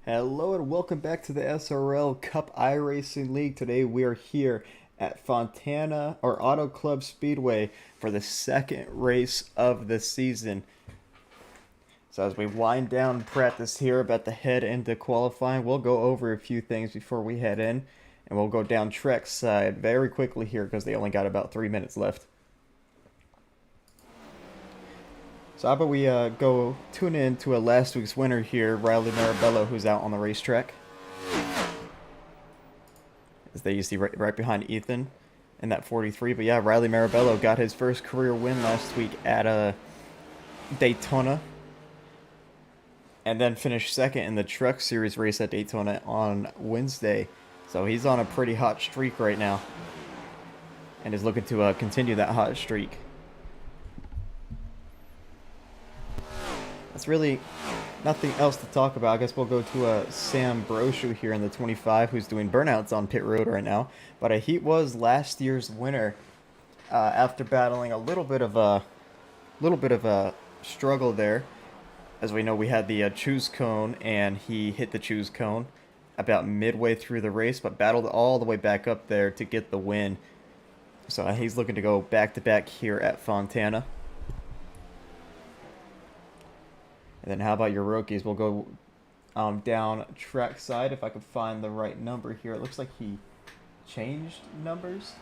Hello and welcome back to the SRL Cup iRacing League. Today we are here at Fontana or Auto Club Speedway for the second race of the season. So as we wind down practice here about to head into qualifying, we'll go over a few things before we head in, and we'll go down track side very quickly here because they only got about 3 minutes left. So how about we go tune in to a last week's winner here, Riley Marabello, who's out on the racetrack. As they see right behind Ethan in that 43. But yeah, Riley Marabello got his first career win last week at Daytona. And then finished second in the Truck Series race at Daytona on Wednesday. So he's on a pretty hot streak right now. And is looking to continue that hot streak. That's really nothing else to talk about. I guess we'll go to Sam Brochu here in the 25, who's doing burnouts on pit road right now. But he was last year's winner after battling a little bit of a struggle there. As we know, we had the choose cone, and he hit the choose cone about midway through the race, but battled all the way back up there to get the win. So he's looking to go back-to-back here at Fontana. And then how about your rookies? We'll go down track side if I could find the right number here. It looks like he changed numbers.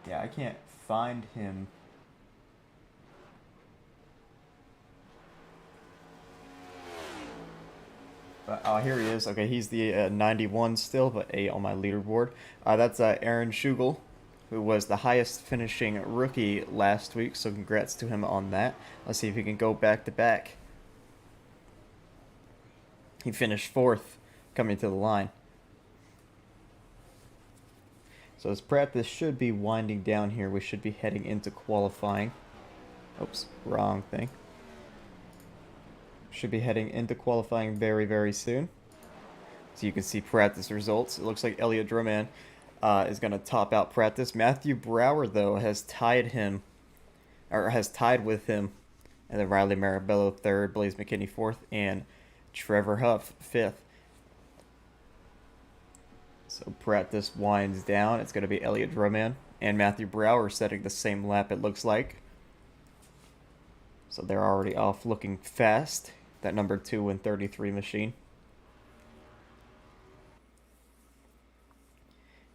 Yeah, I can't find him. But, oh, here he is. Okay, he's the 91 still, but 8 on my leaderboard. That's Aaron Schugel, who was the highest finishing rookie last week, so congrats to him on that. Let's see if he can go back-to-back. He finished 4th coming to the line. So as practice should be winding down here, we should be heading into qualifying. Oops, wrong thing. Should be heading into qualifying very, very soon. So you can see practice results. It looks like Elliot Drummond is going to top out practice. Matthew Brower, though, has tied with him. And then Riley Marabello 3rd, Blaze McKinney 4th, and Trevor Huff 5th. So practice winds down. It's going to be Elliot Drummond and Matthew Brower setting the same lap, it looks like. So they're already off looking fast. That number 2 and 33 machine.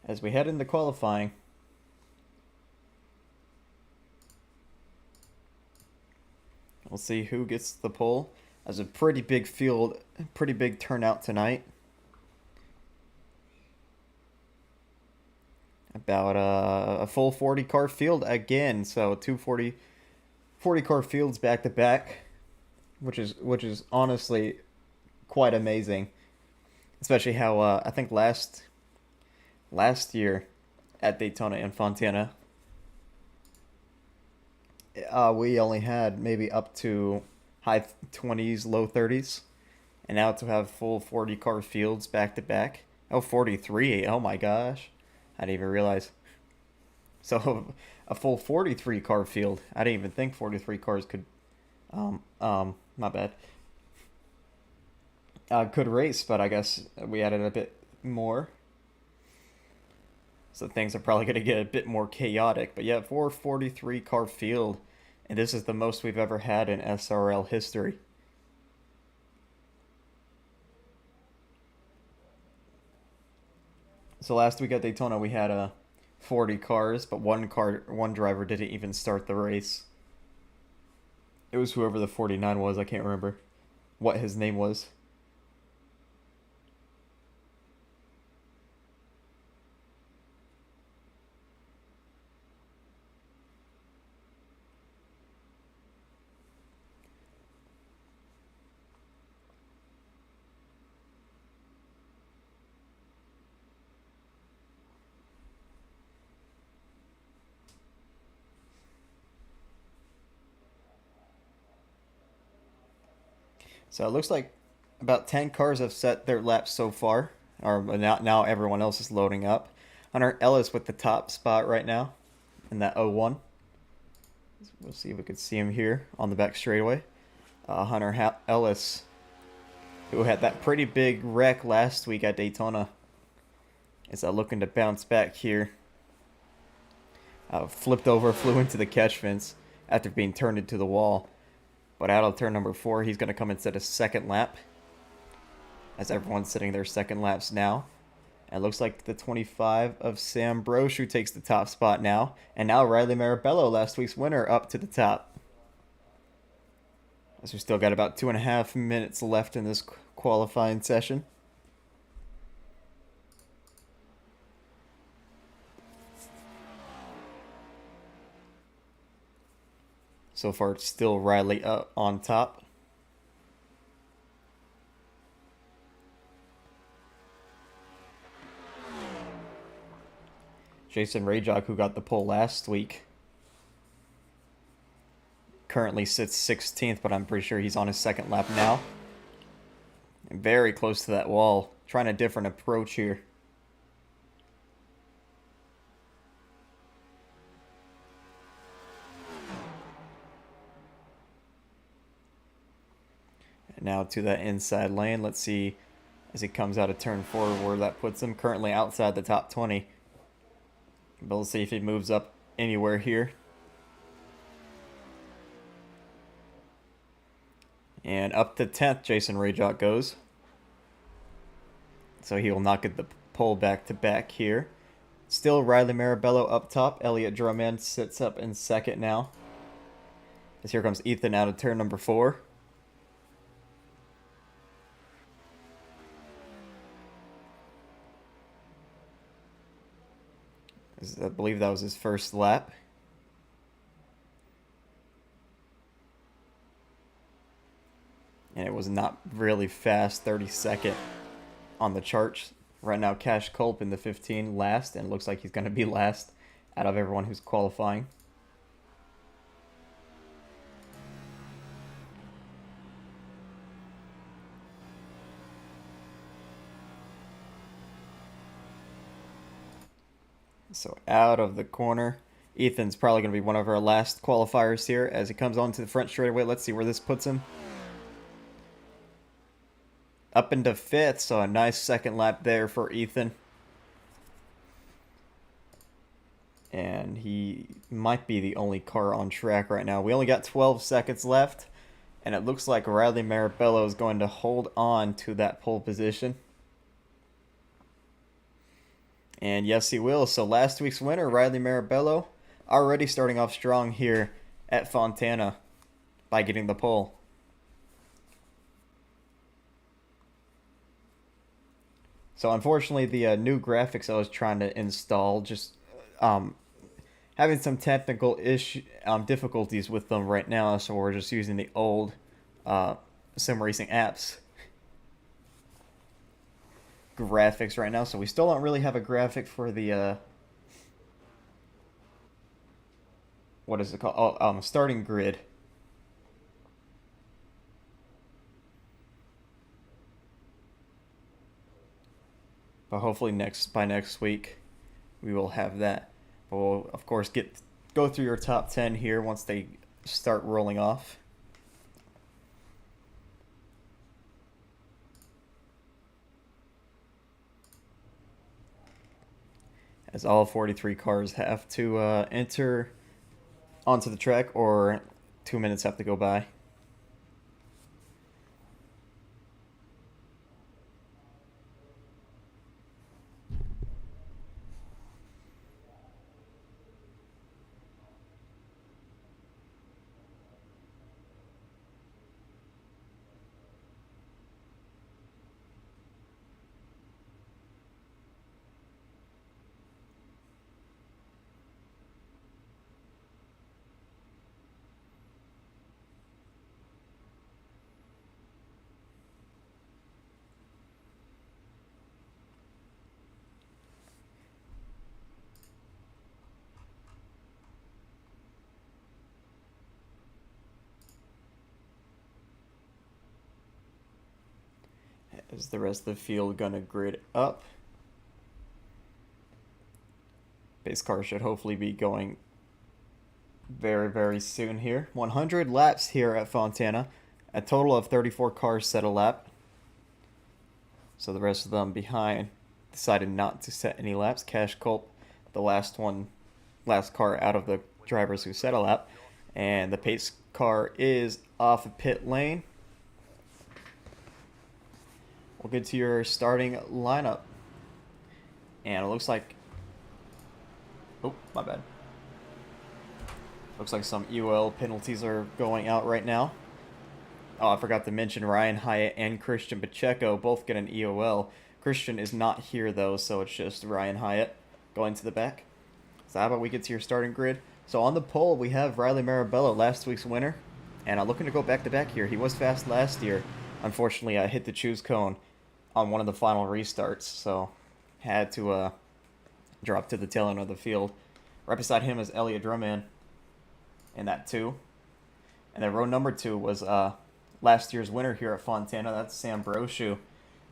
As we head into qualifying, we'll see who gets the pole. As a pretty big field, pretty big turnout tonight. About a full 40 car field again, so 40 car fields back to back, which is honestly quite amazing, especially how I think last year at Daytona and Fontana we only had maybe up to high 20s, low 30s, and now to have full 40 car fields back to back. Oh, 43. Oh my gosh. I didn't even realize. So a full 43 car field. I didn't even think 43 cars could my bad. Could race, but I guess we added a bit more. So things are probably going to get a bit more chaotic. But yeah, 443 car field, and this is the most we've ever had in SRL history. So last week at Daytona we had 40 cars, but one driver didn't even start the race. It was whoever the 49 was. I can't remember what his name was. So it looks like about 10 cars have set their laps so far. Or now everyone else is loading up. Hunter Ellis with the top spot right now. in that 0-1. We'll see if we can see him here on the back straightaway. Hunter Ellis, who had that pretty big wreck last week at Daytona, is looking to bounce back here. Flipped over, flew into the catch fence after being turned into the wall. But out of turn number 4, he's going to come instead of second lap, as everyone's sitting their second laps now. And it looks like the 25 of Sam Brochu takes the top spot now. And now Riley Marabello, last week's winner, up to the top. As we still got about 2.5 minutes left in this qualifying session. So far, it's still Riley up on top. Jason Rajok, who got the pole last week, currently sits 16th, but I'm pretty sure he's on his second lap now. And very close to that wall, trying a different approach here. Now to that inside lane. Let's see as he comes out of turn 4 where that puts him. Currently outside the top 20. But we'll see if he moves up anywhere here. And up to 10th, Jason Rajok goes. So he will not get the pole back to back here. Still Riley Marabello up top. Elliott Drummond sits up in second now. As here comes Ethan out of turn number 4. I believe that was his first lap. And it was not really fast, 32nd on the charts. Right now, Cash Culp in the 15 last, and it looks like he's going to be last out of everyone who's qualifying. So out of the corner. Ethan's probably going to be one of our last qualifiers here as he comes onto the front straightaway. Let's see where this puts him. Up into 5th, so a nice second lap there for Ethan. And he might be the only car on track right now. We only got 12 seconds left, and it looks like Riley Marabello is going to hold on to that pole position. And yes, he will. So last week's winner, Riley Marabello, already starting off strong here at Fontana by getting the pole. So unfortunately, the new graphics I was trying to install just having some technical difficulties with them right now. So we're just using the old sim racing apps graphics right now. So we still don't really have a graphic for the what is it called? Oh, starting grid. But hopefully by next week we will have that. But we'll of course go through your top 10 here once they start rolling off. As all 43 cars have to enter onto the track, or 2 minutes have to go by. Is the rest of the field gonna grid up? Base car should hopefully be going very, very soon here. 100 laps here at Fontana. A total of 34 cars set a lap. So the rest of them behind decided not to set any laps. Cash Culp, the last car out of the drivers who set a lap. And the pace car is off of pit lane. We'll get to your starting lineup. And it looks like... Oh, my bad. Looks like some EOL penalties are going out right now. Oh, I forgot to mention Ryan Hyatt and Christian Pacheco both get an EOL. Christian is not here, though, so it's just Ryan Hyatt going to the back. So how about we get to your starting grid? So on the pole, we have Riley Marabello, last week's winner. And I'm looking to go back-to-back here. He was fast last year. Unfortunately, I hit the choose cone on one of the final restarts, so had to drop to the tail end of the field. Right beside him is Elliot Drummond in that 2. And then row number 2 was last year's winner here at Fontana. That's Sam Brochu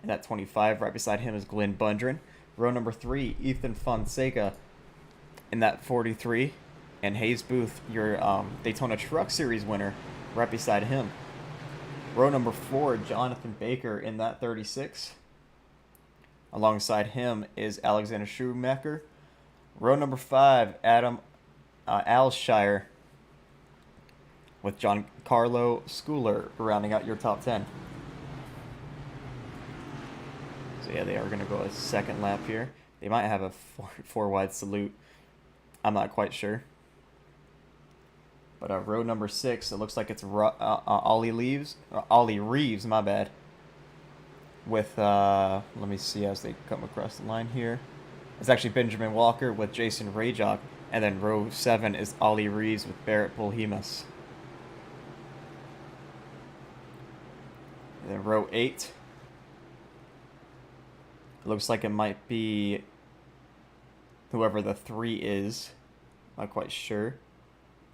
in that 25. Right beside him is Glenn Bundren. Row number 3, Ethan Fonseca in that 43. And Hayes Booth, your Daytona Truck Series winner, right beside him. Row number 4, Jonathan Baker in that 36. Alongside him is Alexander Schumacher. Row number 5, Adam Alshire with Giancarlo Schooler rounding out your top 10. So yeah, they are going to go a second lap here. They might have a four wide salute. I'm not quite sure. But row number 6, it looks like it's Ollie Reeves, my bad. With, let me see as they come across the line here. It's actually Benjamin Walker with Jason Rajok. And then row 7 is Ollie Reeves with Barrett Polhemus. And then row 8. It looks like it might be whoever the 3 is. Not quite sure.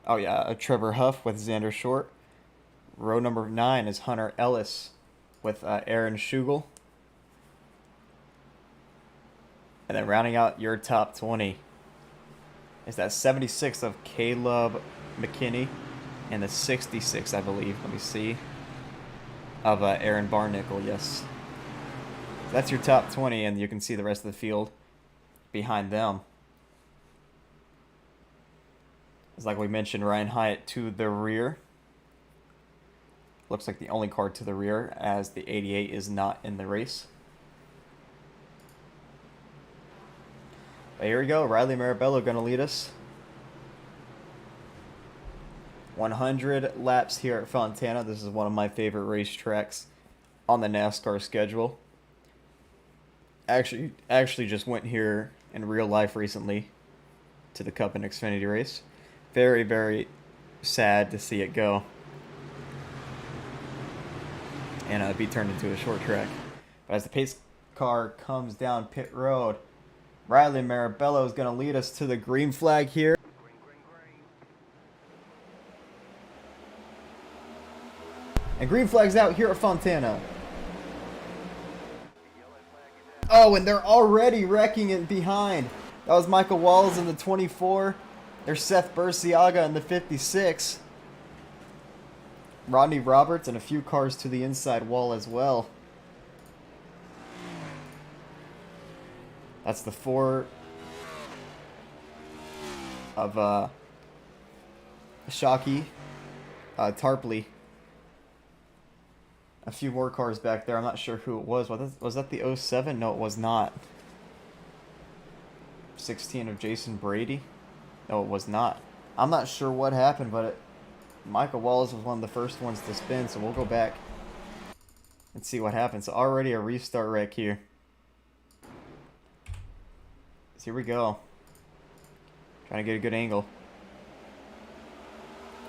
Oh yeah, Trevor Huff with Xander Short. Row number 9 is Hunter Ellis with Aaron Schugel. And then rounding out your top 20 is that 76 of Caleb McKinney and the 66, I believe, let me see, of Aaron Barnickel, yes. That's your top 20, and you can see the rest of the field behind them. It's like we mentioned, Ryan Hyatt to the rear. Looks like the only car to the rear, as the 88 is not in the race. But here we go. Riley Marabello going to lead us. 100 laps here at Fontana. This is one of my favorite racetracks on the NASCAR schedule. Actually just went here in real life recently to the Cup and Xfinity race. Very, very sad to see it go and be turned into a short track. But as the pace car comes down pit road, Riley Marabello is going to lead us to the green flag here. And green flag's out here at Fontana. Oh, and they're already wrecking it behind. That was Michael Walls in the 24. There's Seth Burciaga in the 56. Rodney Roberts and a few cars to the inside wall as well. That's the 4 of Shockey, Tarpley. A few more cars back there. I'm not sure who it was. Was that the 07? No, it was not. 16 of Jason Brady. No, it was not. I'm not sure what happened, but Michael Wallace was one of the first ones to spin, so we'll go back and see what happens. So already a restart wreck here. So here we go. Trying to get a good angle.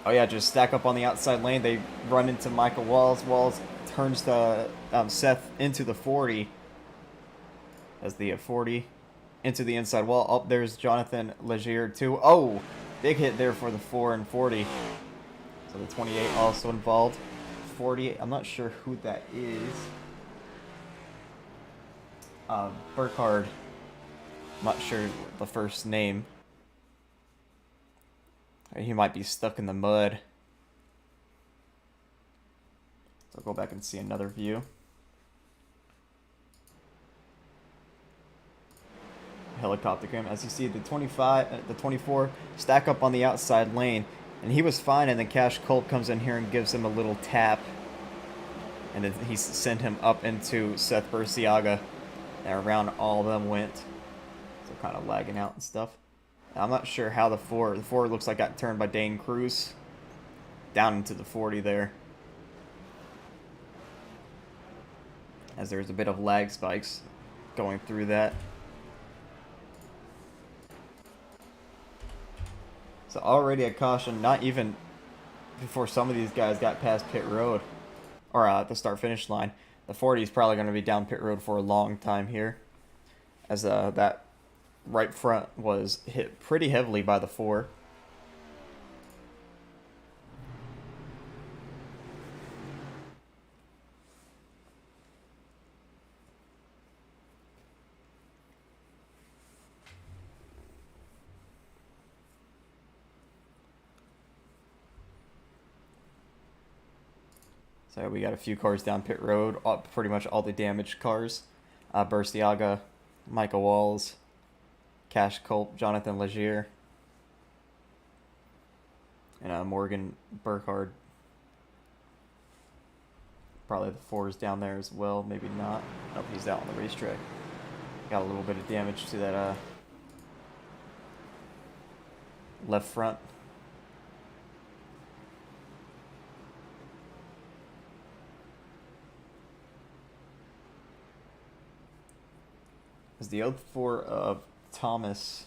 Oh yeah, just stack up on the outside lane. They run into Michael Walls. Walls turns the Seth into the 40. As the 40 into the inside wall. Oh, there's Jonathan Legier too. Oh, big hit there for the 4 and 40. So the 28 also involved. 48, I'm not sure who that is. Burkhard. I'm not sure the first name. He might be stuck in the mud. So I'll go back and see another view. Helicopter him. As you see, the 24 stack up on the outside lane, and he was fine, and then Cash Colt comes in here and gives him a little tap, and then he sent him up into Seth Burciaga, and around all of them went. So kind of lagging out and stuff. I'm not sure how the 4 looks like got turned by Dane Cruz down into the 40 there, as there's a bit of lag spikes going through that. So already a caution, not even before some of these guys got past pit road, or at the start-finish line. The 40 is probably going to be down pit road for a long time here, as that right front was hit pretty heavily by the 4. So we got a few cars down pit road, pretty much all the damaged cars. Burciaga, Michael Walls, Cash Colt, Jonathan Legier, and Morgan Burkhardt. Probably the 4's down there as well, maybe not. Nope, he's out on the racetrack. Got a little bit of damage to that left front. Is the 04 of Thomas.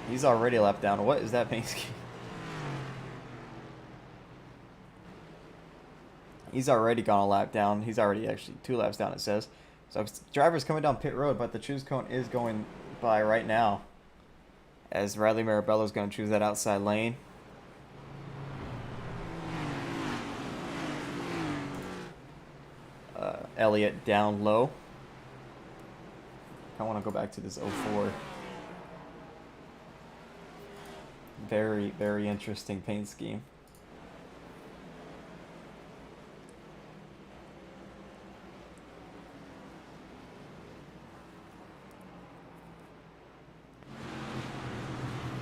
He's already a lap down. What is that paint scheme? He's already gone a lap down. He's already actually 2 laps down, it says. So driver's coming down pit road, but the choose cone is going by right now, as Riley Marabello is going to choose that outside lane. Elliott down low. I want to go back to this 04. Very, very interesting paint scheme.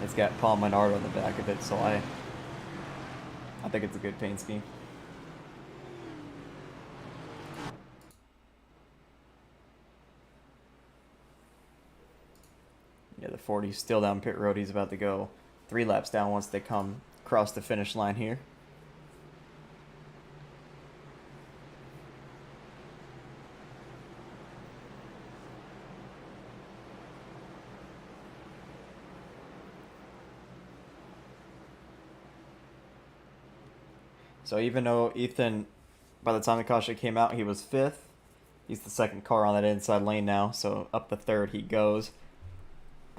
It's got Paul Menard on the back of it, so I think it's a good paint scheme. Yeah, the 40's still down pit road. He's about to go 3 laps down once they come across the finish line here. So even though Ethan, by the time the caution came out, he was 5th, he's the 2nd car on that inside lane now, so up the 3rd he goes.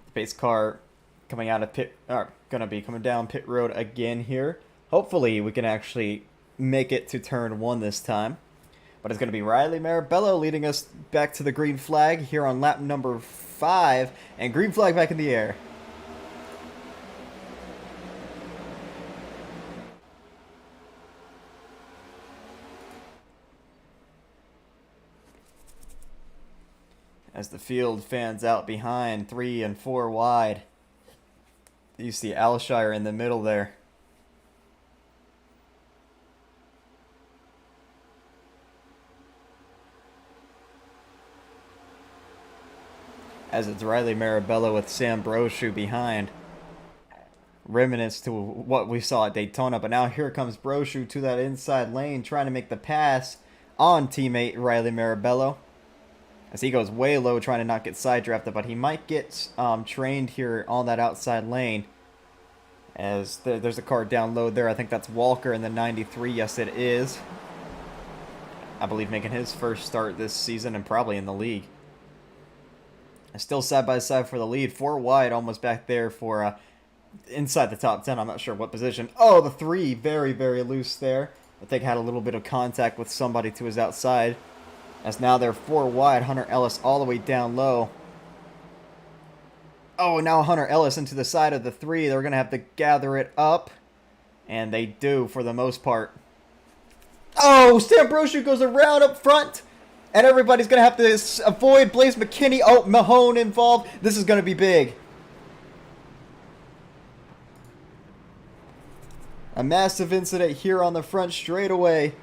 The pace car coming out of pit, gonna be coming down pit road again here. Hopefully we can actually make it to turn 1 this time. But it's gonna be Riley Marabello leading us back to the green flag here on lap number 5, and green flag back in the air. As the field fans out behind, 3 and 4 wide. You see Alshire in the middle there. As it's Riley Marabello with Sam Brochu behind. Reminiscent to what we saw at Daytona, but now here comes Brochu to that inside lane, trying to make the pass on teammate Riley Marabello, as he goes way low, trying to not get side drafted, but he might get trained here on that outside lane, as there's a car down low there. I think that's Walker in the 93. Yes, it is. I believe making his first start this season and probably in the league. Still side by side for the lead. 4 wide, almost back there for inside the top 10. I'm not sure what position. Oh, the 3, very, very loose there. I think had a little bit of contact with somebody to his outside. As now they're 4 wide. Hunter Ellis all the way down low. Oh, now Hunter Ellis into the side of the 3. They're going to have to gather it up. And they do for the most part. Oh, Sam Brochu goes around up front. And everybody's going to have to avoid Blaze McKinney. Oh, Mahone involved. This is going to be big. A massive incident here on the front straightaway.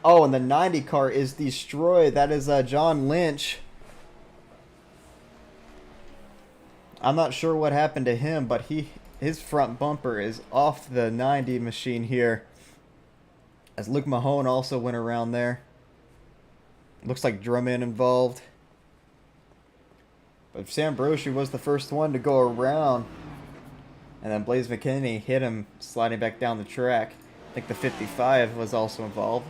Oh, and the 90 car is destroyed. That is John Lynch. I'm not sure what happened to him, but his front bumper is off the 90 machine here. As Luke Mahone also went around there. Looks like Drummond involved. But Sam Brochu was the first one to go around. And then Blaze McKinney hit him sliding back down the track. I think the 55 was also involved.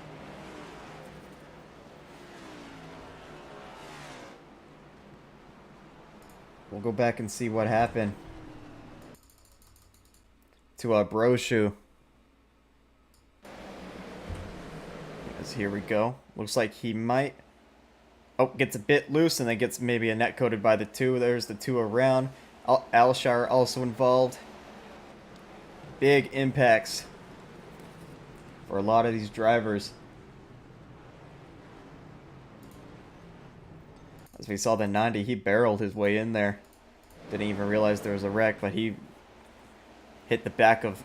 We'll go back and see what happened to Brochu. Yes, here we go. Looks like he might... Oh, gets a bit loose and then gets maybe a net coated by the 2. There's the 2 around. Alshire also involved. Big impacts for a lot of these drivers. As we saw the 90, he barreled his way in there. Didn't even realize there was a wreck, but he hit the back of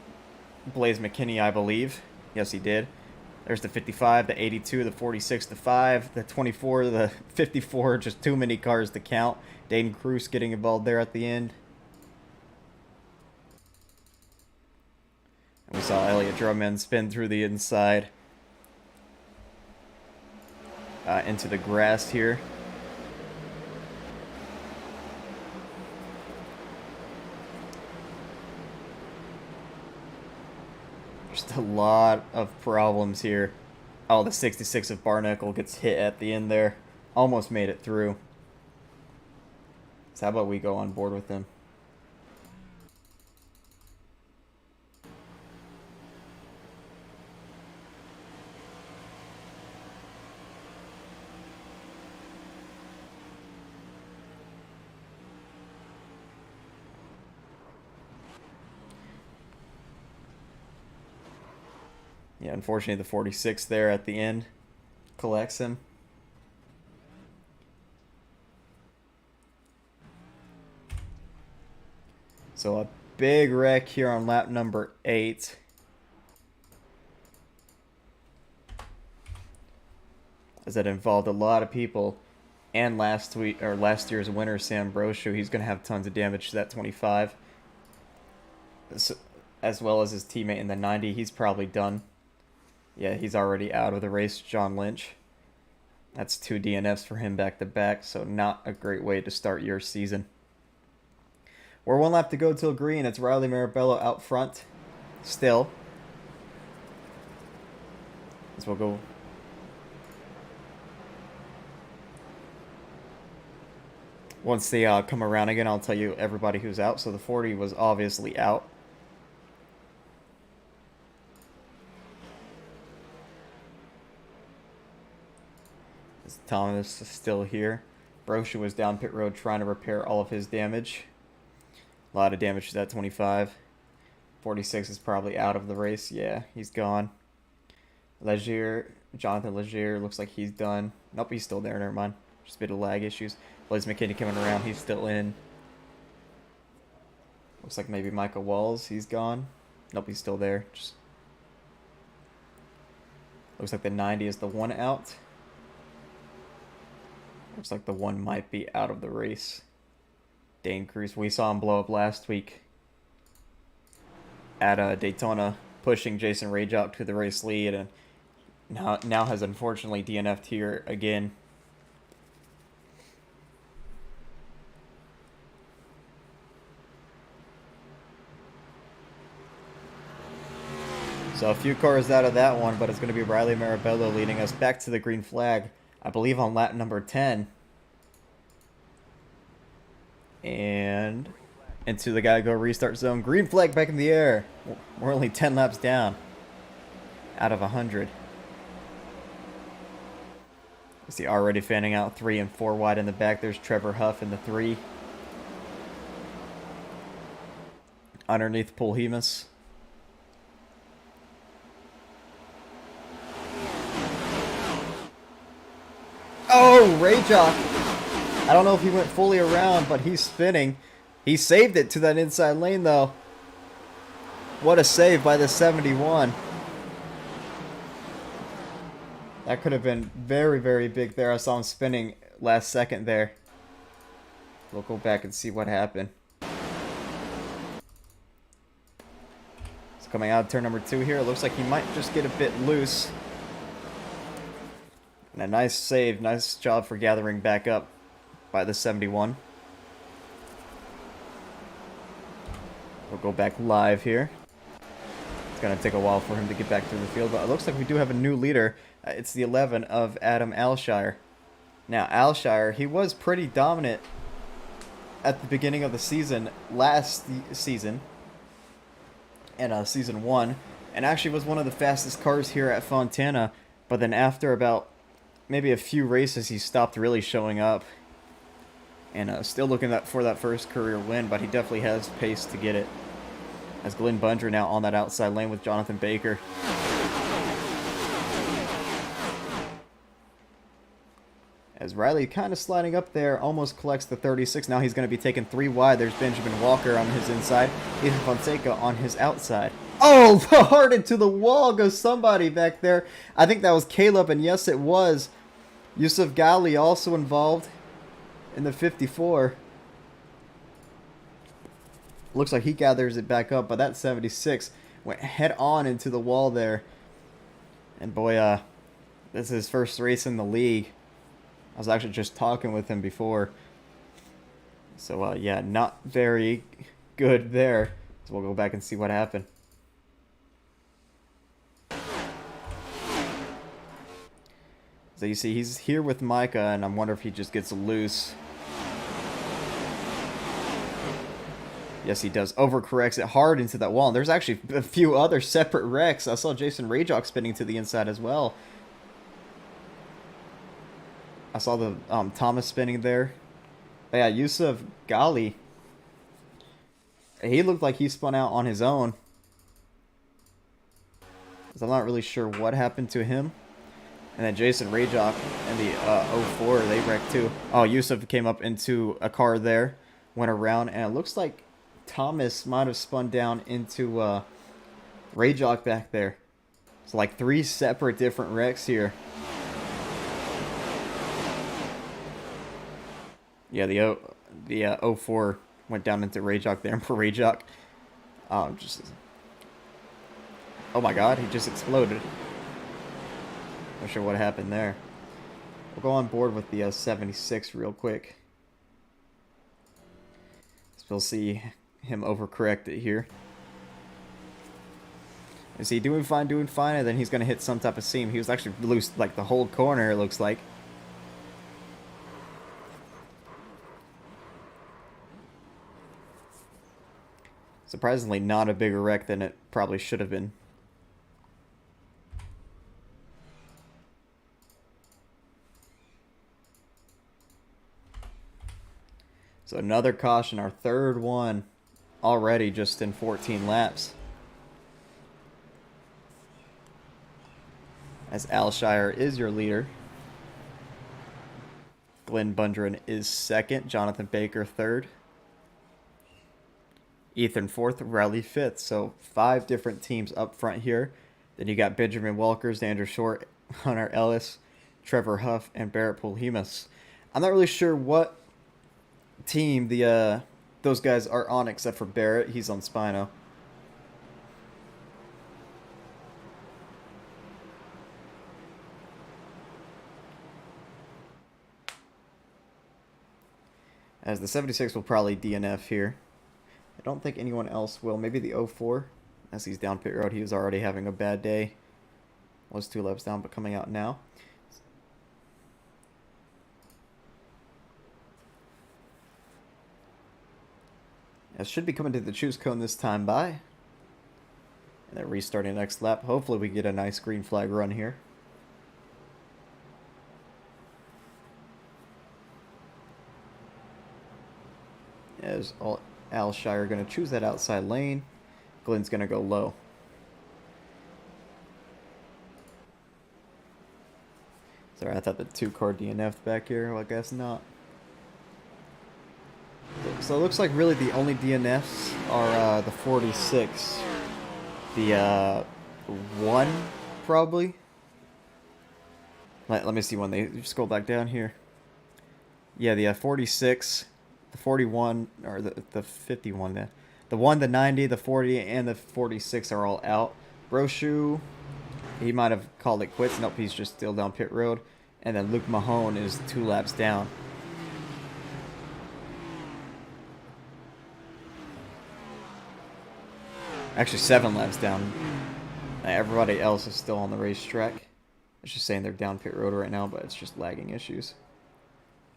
Blaze McKinney, I believe. Yes, he did. There's the 55, the 82, the 46, the 5, the 24, the 54. Just too many cars to count. Dayton Cruz getting involved there at the end. And we saw Elliott Drummond spin through the inside into the grass here. Just a lot of problems here. Oh, the 66 of Barnacle gets hit at the end there. Almost made it through. So how about we go on board with him? Yeah, unfortunately the 46 there at the end collects him. So a big wreck here on lap number 8. As that involved a lot of people. And last year's winner, Sam Brochu, he's going to have tons of damage to that 25. As well as his teammate in the 90, he's probably done. Yeah, he's already out of the race, John Lynch. That's 2 DNFs for him back-to-back, so not a great way to start your season. We're 1 lap to go till green. It's Riley Marabello out front still. As we'll go... Once they come around again, I'll tell you everybody who's out. So the 40 was obviously out. Thomas is still here. Brochu was down pit road trying to repair all of his damage. A lot of damage to that 25. 46 is probably out of the race. Yeah, he's gone. Legier, Jonathan Legier, looks like he's done. Nope, he's still there. Never mind. Just a bit of lag issues. Blaze McKinney coming around. He's still in. Looks like maybe Micah Walls. He's gone. Nope, he's still there. Just looks like the 90 is the 1 out. Looks like the 1 might be out of the race. Dane Cruz, we saw him blow up last week at Daytona, pushing Jason Rage out to the race lead, and now has unfortunately DNF'd here again. So a few cars out of that one, but it's going to be Riley Marabello leading us back to the green flag, I believe on lap number 10. And into the gotta go restart zone. Green flag back in the air. We're only 10 laps down out of 100. You see already fanning out 3 and 4 wide in the back. There's Trevor Huff in the 3. underneath Polhemus. Oh, Rayjock. I don't know if he went fully around, but he's spinning. He saved it to that inside lane, though. What a save by the 71. That could have been very, very big there. I saw him spinning last second there. We'll go back and see what happened. It's coming out of turn number 2 here. It looks like he might just get a bit loose. And a nice save. Nice job for gathering back up by the 71. We'll go back live here. It's going to take a while for him to get back to the field, but it looks like we do have a new leader. It's the 11 of Adam Alshire. Now, Alshire, he was pretty dominant at the beginning of the season, last season, and season 1, and actually was one of the fastest cars here at Fontana, but then after about maybe a few races, he stopped really showing up, and still looking for that first career win, but he definitely has pace to get it. As Glenn Bunger now on that outside lane with Jonathan Baker. As Riley kind of sliding up there, almost collects the 36. Now he's going to be taken 3 wide. There's Benjamin Walker on his inside. Ethan Fonseca on his outside. Oh, hard into the wall goes somebody back there. I think that was Caleb, and yes, it was. Yusuf Ghali also involved in the 54. Looks like he gathers it back up, but that 76 went head on into the wall there. And boy, this is his first race in the league. I was actually just talking with him before. So, yeah, not very good there. So we'll go back and see what happened. So you see, he's here with Micah, and I wonder if he just gets loose. Yes, he does. Overcorrects it hard into that wall. And there's actually a few other separate wrecks. I saw Jason Rayjock spinning to the inside as well. I saw the Thomas spinning there. But yeah, Yusuf Ghali. He looked like he spun out on his own. I'm not really sure what happened to him. And then Jason Rayjock and the 04, they wrecked too. Oh, Yusuf came up into a car there. Went around, and it looks like Thomas might have spun down into Rayjock back there. So like 3 separate different wrecks here. Yeah, the 04 went down into Rayjock there, and for Rayjock, oh my God, he just exploded. Not sure what happened there. We'll go on board with the 76 real quick. So we'll see him overcorrect it here. Is he doing fine, and then he's going to hit some type of seam. He was actually loose like the whole corner, it looks like. Surprisingly not a bigger wreck than it probably should have been. So another caution, our third one already just in 14 laps. As Alshire is your leader. Glenn Bundren is second. Jonathan Baker third. Ethan fourth. Riley fifth. So 5 different teams up front here. Then you got Benjamin Walkers, Andrew Short, Hunter Ellis, Trevor Huff, and Barrett Polhemus. I'm not really sure what team those guys are on except for Barrett. He's on Spino. As the 76 will probably DNF here. I don't think anyone else will. Maybe the 04. As he's down pit road, he was already having a bad day. Was 2 laps down, but coming out now. It should be coming to the choose cone this time by. And then restarting next lap. Hopefully we get a nice green flag run here. As Alshire going to choose that outside lane. Glenn's going to go low. Sorry, I thought the 2-car DNF'd back here. Well, I guess not. So it looks like really the only DNFs are the 46. The 1, probably. Let me see when they scroll back down here. Yeah, the 46, the 41, or the 51, the 1, the 90, the 40, and the 46 are all out. Broshu, he might have called it quits. Nope, he's just still down pit road. And then Luke Mahone is 2 laps down. Actually, 7 laps down. Everybody else is still on the racetrack. It's just saying they're down pit road right now, but it's just lagging issues.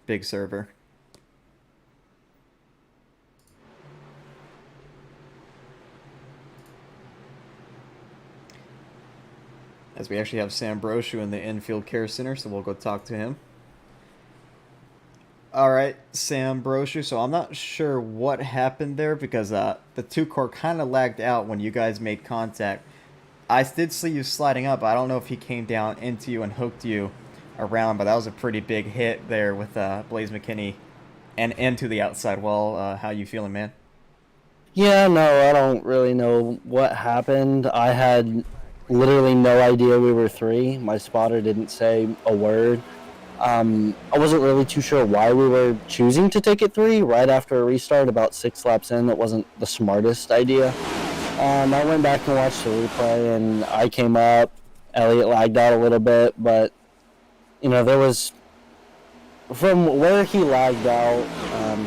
Big server. As we actually have Sam Broshu in the infield care center, so we'll go talk to him. Alright, Sam Broshu. So I'm not sure what happened there because the 2-car kind of lagged out when you guys made contact. I did see you sliding up. I don't know if he came down into you and hooked you around, but that was a pretty big hit there with Blaze McKinney and into the outside wall. How you feeling, man? Yeah, no, I don't really know what happened. I had literally no idea we were 3. My spotter didn't say a word. I wasn't really too sure why we were choosing to take it 3 right after a restart about 6 laps in. That wasn't the smartest idea. I went back and watched the replay, and I came up. Elliott lagged out a little bit, but, there was... From where he lagged out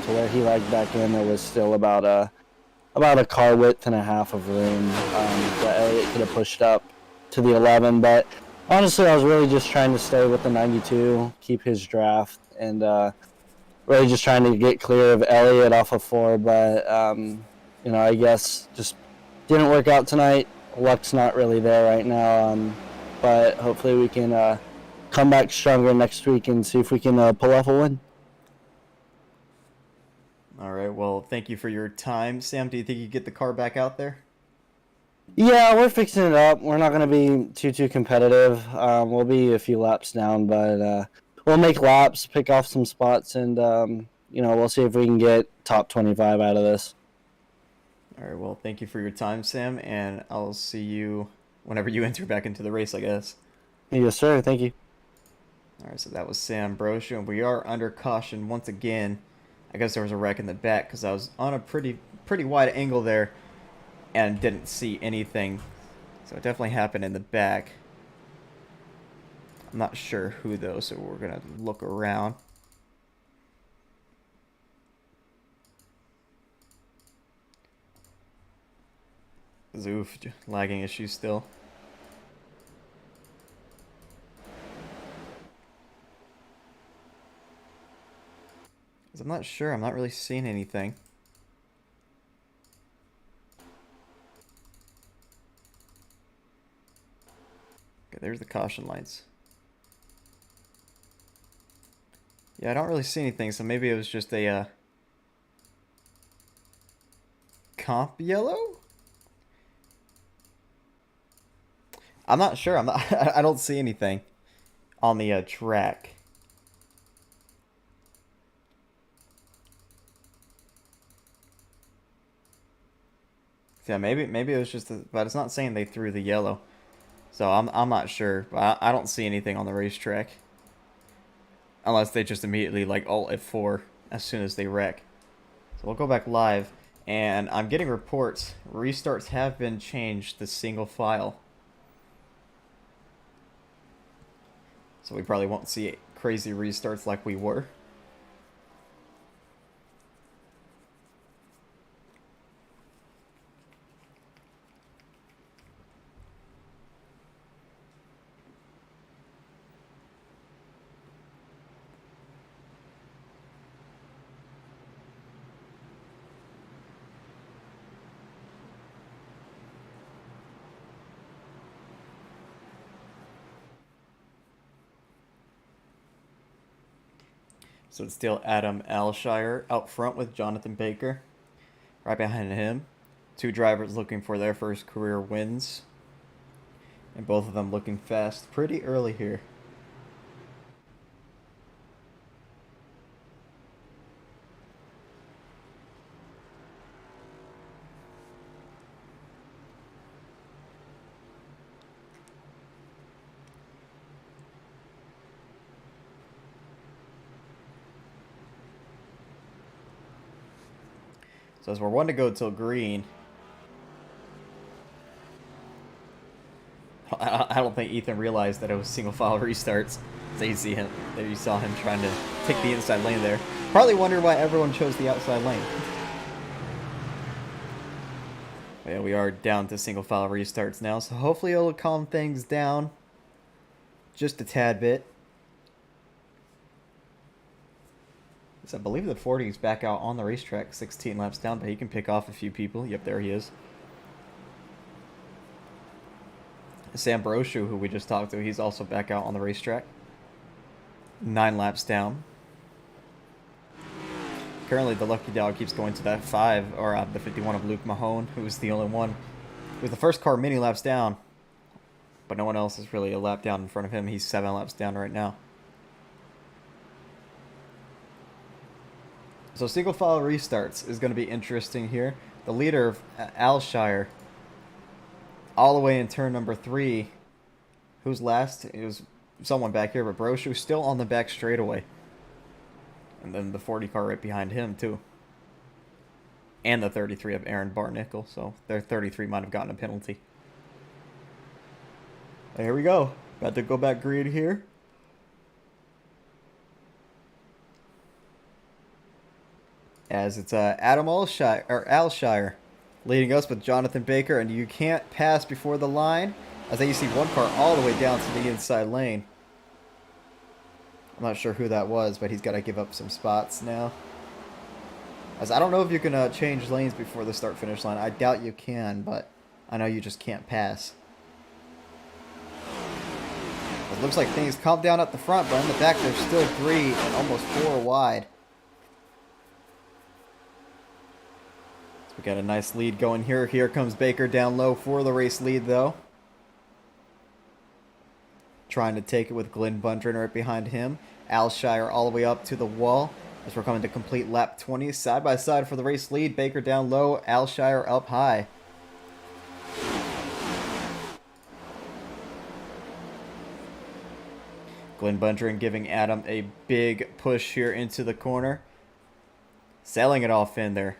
to where he lagged back in, there was still about a car width and a half of room that Elliott could have pushed up to the 11. But honestly, I was really just trying to stay with the 92, keep his draft, and really just trying to get clear of Elliott off of 4. But, I guess just didn't work out tonight. Luck's not really there right now. But hopefully we can come back stronger next week and see if we can pull off a win. All right. Well, thank you for your time, Sam. Do you think you get the car back out there? Yeah, we're fixing it up. We're not going to be too competitive. We'll be a few laps down, but we'll make laps, pick off some spots, and we'll see if we can get top 25 out of this. All right. Well, thank you for your time, Sam, and I'll see you whenever you enter back into the race, I guess. Yes, sir. Thank you. All right. So that was Sam Broshu, and we are under caution once again. I guess there was a wreck in the back because I was on a pretty wide angle there and didn't see anything. So it definitely happened in the back. I'm not sure who though, so we're going to look around. Zoof, lagging issues still. I'm not sure. I'm not really seeing anything. Okay, there's the caution lights. Yeah, I don't really see anything, so maybe it was just a comp yellow? I'm not sure. I don't see anything on the track. Yeah, maybe it was just, but it's not saying they threw the yellow, so I'm not sure. But I don't see anything on the racetrack, unless they just immediately like alt F4 as soon as they wreck. So we'll go back live, and I'm getting reports restarts have been changed to single file, so we probably won't see crazy restarts like we were. So it's still Adam Alshire out front with Jonathan Baker. Right behind him, two drivers looking for their first career wins. And both of them looking fast pretty early here. So as we're one to go till green, I don't think Ethan realized that it was single file restarts. So you see him, there you saw him trying to take the inside lane there. Probably wondered why everyone chose the outside lane. But yeah, we are down to single file restarts now, so hopefully it'll calm things down just a tad bit. So I believe the 40 is back out on the racetrack, 16 laps down, but he can pick off a few people. Yep, there he is. Sam Broshu, who we just talked to, he's also back out on the racetrack. 9 laps down. Currently, the lucky dog keeps going to that 5, or the 51 of Luke Mahone, who's the only one with the first car many laps down. But no one else is really a lap down in front of him. He's 7 laps down right now. So single file restarts is going to be interesting here. The leader of Alshire, all the way in turn number 3. Who's last? It was someone back here, but Broshu still on the back straightaway. And then the 40 car right behind him, too. And the 33 of Aaron Barnickel, so their 33 might have gotten a penalty. Here we go. About to go back green here. As it's Adam Alshire leading us with Jonathan Baker, and you can't pass before the line. As you see one car all the way down to the inside lane. I'm not sure who that was, but he's got to give up some spots now. As I don't know if you can change lanes before the start-finish line. I doubt you can, but I know you just can't pass. It looks like things calm down at the front, but in the back there's still 3 and almost 4 wide. So we got a nice lead going here. Here comes Baker down low for the race lead, though. Trying to take it with Glenn Bundren right behind him. Alshire all the way up to the wall as we're coming to complete lap 20. Side by side for the race lead. Baker down low, Alshire up high. Glenn Bundren giving Adam a big push here into the corner. Sailing it off in there.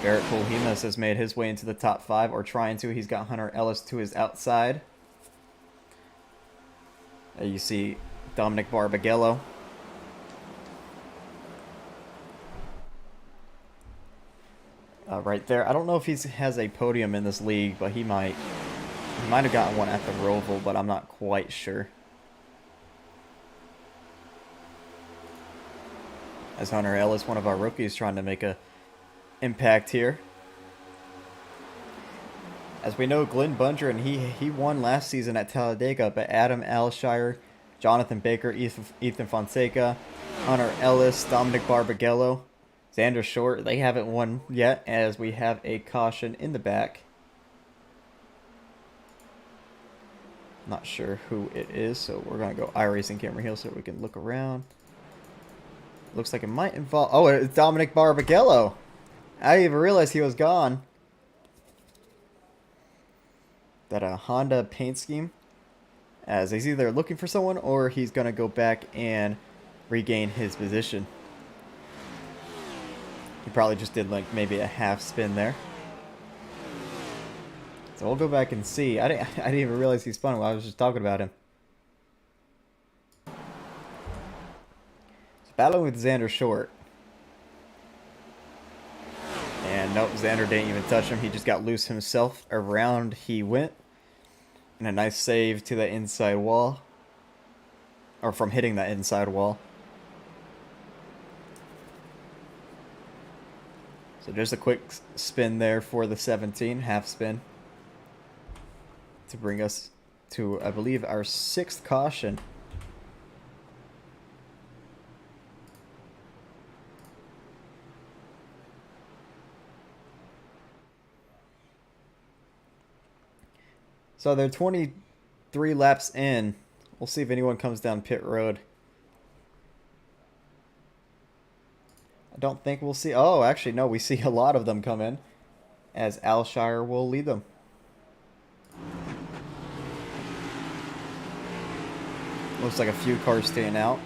Barrett Polhemus has made his way into the top 5, or trying to. He's got Hunter Ellis to his outside. You see Dominic Barbagello. Right there. I don't know if he has a podium in this league, but he might. He might have gotten one at the Roval, but I'm not quite sure. As Hunter Ellis, one of our rookies, trying to make a impact here. As we know, Glenn Bundren, he won last season at Talladega, but Adam Alshire, Jonathan Baker, Ethan Fonseca, Hunter Ellis, Dominic Barbagello, Xander Short, they haven't won yet, as we have a caution in the back. Not sure who it is, so we're going to go Iracing camera here so we can look around. Looks like it might involve... Oh, it's Dominic Barbagello. I didn't even realize he was gone. That a Honda paint scheme. As he's either looking for someone or he's going to go back and regain his position. He probably just did like maybe a half spin there. So we'll go back and see. I didn't even realize he spun while I was just talking about him. So battling with Xander Short. And nope, Xander didn't even touch him. He just got loose himself. Around he went. And a nice save to the inside wall. Or from hitting that inside wall. So just a quick spin there for the 17, half spin. To bring us to, I believe, our 6th caution. So they're 23 laps in. We'll see if anyone comes down pit road. I don't think we'll see. Oh, actually, no. We see a lot of them come in, as Alshire will lead them. Looks like a few cars staying out.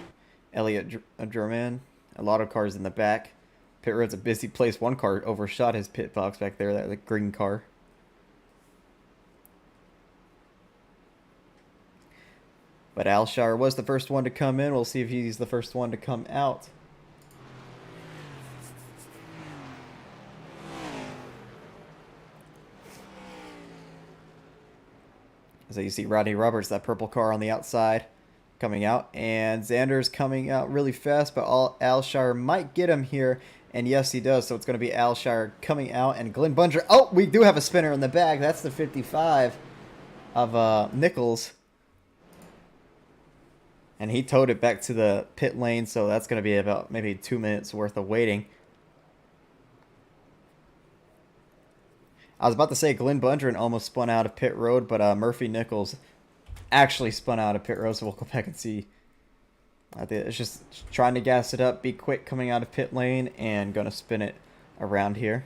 Elliott German. A lot of cars in the back. Pit road's a busy place. One car overshot his pit box back there. That green car. But Alshire was the first one to come in. We'll see if he's the first one to come out. So you see Rodney Roberts, that purple car on the outside, coming out. And Xander's coming out really fast, but Alshire might get him here. And yes, he does. So it's going to be Alshire coming out. And Glenn Bunger. Oh, we do have a spinner in the bag. That's the 55 of Nichols. And he towed it back to the pit lane. So that's going to be about maybe 2 minutes worth of waiting. I was about to say Glenn Bundren almost spun out of pit road, but Murphy Nichols actually spun out of pit road, so we'll go back and see. It's just trying to gas it up, be quick coming out of pit lane, and going to spin it around here.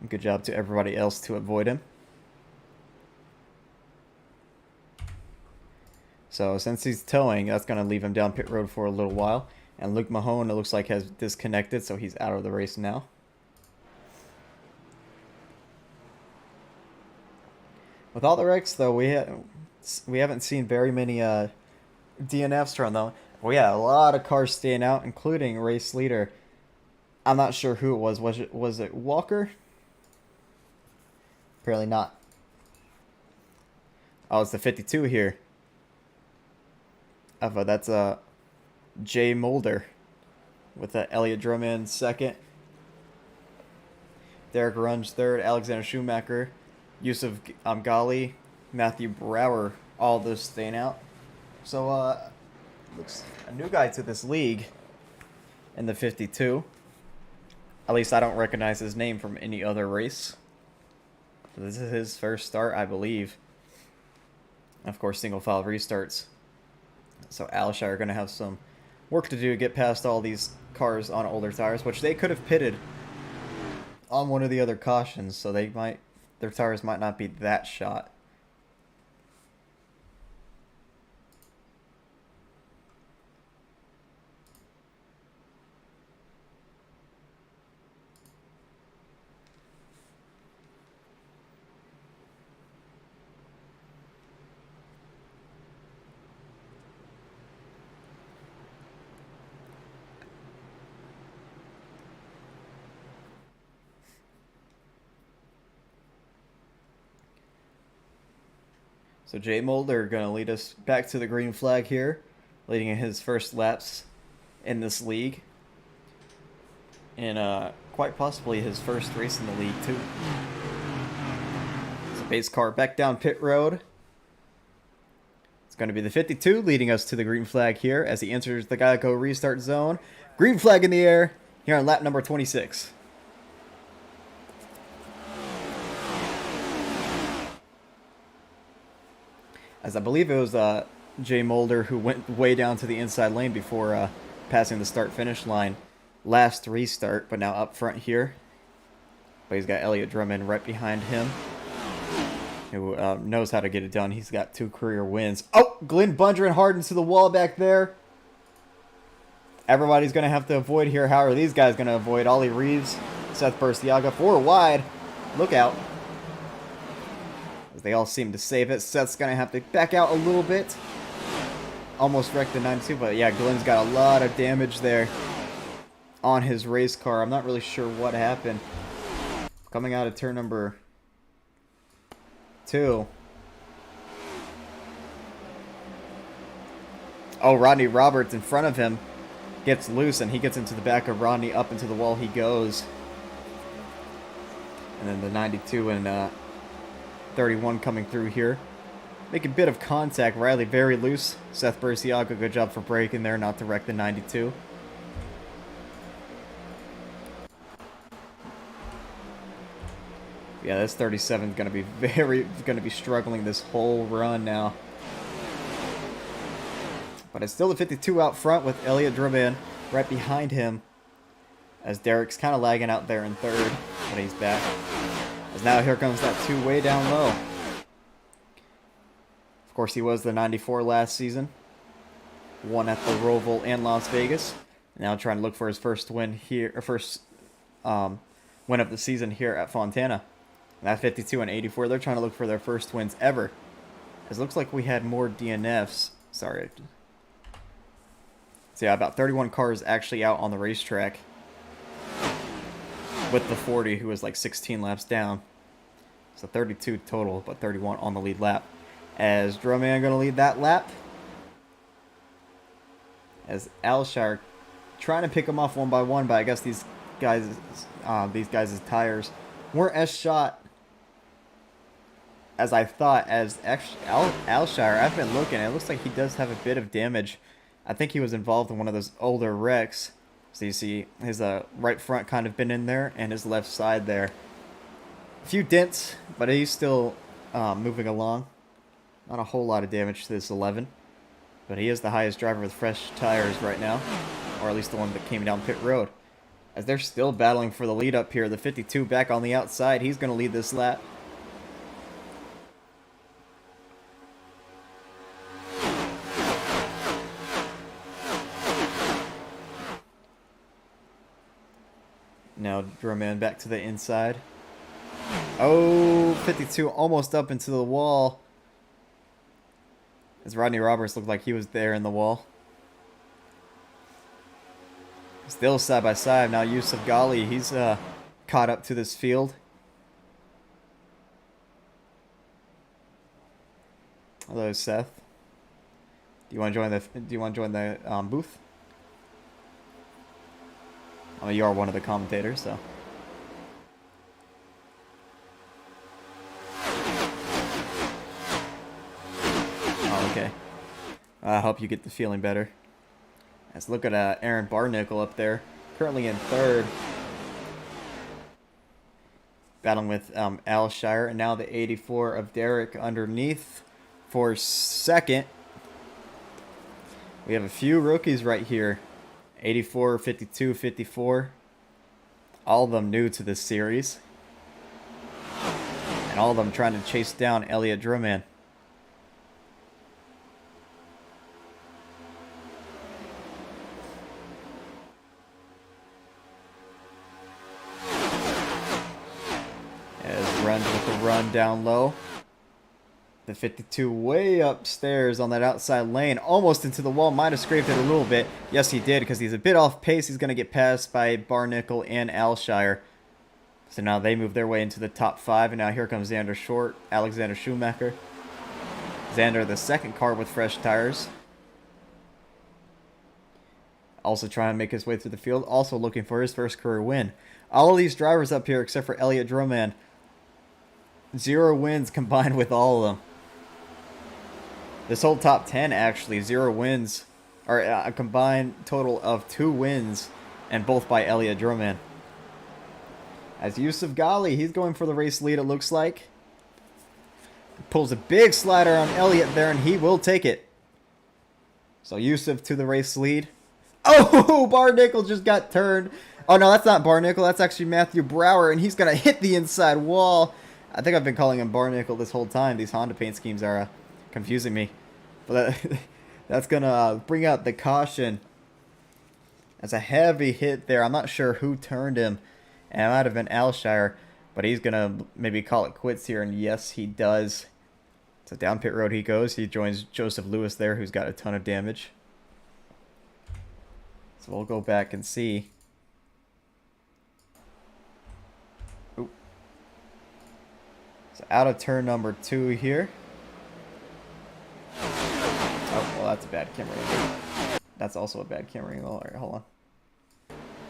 Good job to everybody else to avoid him. So since he's towing, that's going to leave him down pit road for a little while. And Luke Mahone, it looks like, has disconnected, so he's out of the race now. With all the wrecks, though, we haven't seen very many DNFs from them. We had a lot of cars staying out, including race leader. I'm not sure who it was. Was it Walker? Apparently not. Oh, it's the 52 here. That's Jay Mulder with Elliott Drummond second. Derek Runge third. Alexander Schumacher. Yusuf Ghali. Matthew Brower. All those staying out. So, looks a new guy to this league in the 52. At least I don't recognize his name from any other race. So this is his first start, I believe. Of course, single file restarts. So Alshire are going to have some work to do to get past all these cars on older tires, which they could have pitted on one of the other cautions, so their tires might not be that shot. So Jay Mulder going to lead us back to the green flag here, leading in his first laps in this league. And quite possibly his first race in the league, too. So base car back down pit road. It's going to be the 52 leading us to the green flag here as he enters the Geico restart zone. Green flag in the air here on lap number 26. As I believe it was Jay Mulder who went way down to the inside lane before passing the start-finish line last restart, but now up front here. But he's got Elliott Drummond right behind him, who knows how to get it done. He's got 2 career wins. Oh, Glenn Bundren hard into the wall back there. Everybody's going to have to avoid here. How are these guys going to avoid? Ollie Reeves, Seth Burciaga, 4 wide. Look out. They all seem to save it. Seth's going to have to back out a little bit. Almost wrecked the 92, but yeah, Glenn's got a lot of damage there on his race car. I'm not really sure what happened. Coming out of turn number 2. Oh, Rodney Roberts in front of him gets loose, and he gets into the back of Rodney. Up into the wall he goes. And then the 92 and 31 coming through here. Make a bit of contact. Riley very loose. Seth Burciaga, good job for braking there not to wreck the 92. Yeah, this 37 is going to be struggling this whole run now. But it's still the 52 out front with Elliot Drummond right behind him. As Derek's kind of lagging out there in third, but he's back. As now here comes that 2 way down low. Of course, he was the 94 last season. Won at the Roval and Las Vegas. Now trying to look for his first win here, or first win of the season here at Fontana. And that 52 and 84, they're trying to look for their first wins ever. It looks like we had more DNFs. Sorry. So yeah, about 31 cars actually out on the racetrack. With the 40, who was like 16 laps down. So 32 total, but 31 on the lead lap. As Drummond going to lead that lap. As Alshire trying to pick him off one by one, but I guess these guys' tires weren't as shot as I thought. As actually Alshire, I've been looking, it looks like he does have a bit of damage. I think he was involved in one of those older wrecks. So you see his right front kind of been in there, and his left side there. A few dents, but he's still moving along. Not a whole lot of damage to this 11. But he is the highest driver with fresh tires right now. Or at least the one that came down pit road. As they're still battling for the lead up here. The 52 back on the outside. He's going to lead this lap. Now Drummond back to the inside. Oh, 52 almost up into the wall. As Rodney Roberts looked like he was there in the wall. Still side by side. Now Yusuf Ghali, he's caught up to this field. Hello, Seth. Do you want to join the booth? I mean, you are one of the commentators, so. Oh, okay. I hope you get the feeling better. Let's look at Aaron Barnickel up there, currently in third. Battling with Alshire, and now the 84 of Derek underneath for second. We have a few rookies right here. 84, 52, 54. All of them new to this series. And all of them trying to chase down Elliot Drummond. As runs with the run down low. The 52 way upstairs on that outside lane, almost into the wall. Might have scraped it a little bit. Yes, he did, because he's a bit off pace. He's going to get passed by Barnickel and Alshire. So now they move their way into the top 5, and now here comes Xander Short, Alexander Schumacher. Xander, the second car with fresh tires. Also trying to make his way through the field, also looking for his first career win. All of these drivers up here, except for Elliot Drummond, 0 wins combined with all of them. This whole top 10, actually, 0 wins, or a combined total of 2 wins, and both by Elliot Drummond. As Yusuf Ghali, he's going for the race lead, it looks like. Pulls a big slider on Elliot there, and he will take it. So Yusuf to the race lead. Oh, Barnickel just got turned. Oh, no, that's not Barnickel. That's actually Matthew Brower, and he's going to hit the inside wall. I think I've been calling him Barnickel this whole time. These Honda paint schemes are confusing me. But that's going to bring out the caution. That's a heavy hit there. I'm not sure who turned him. And it might have been Alshire. But he's going to maybe call it quits here. And yes, he does. So down pit road he goes. He joins Joseph Lewis there, who's got a ton of damage. So we'll go back and see. Oop. So out of turn number 2 here. Oh, well, that's a bad camera angle. That's also a bad camera angle. All right, hold on.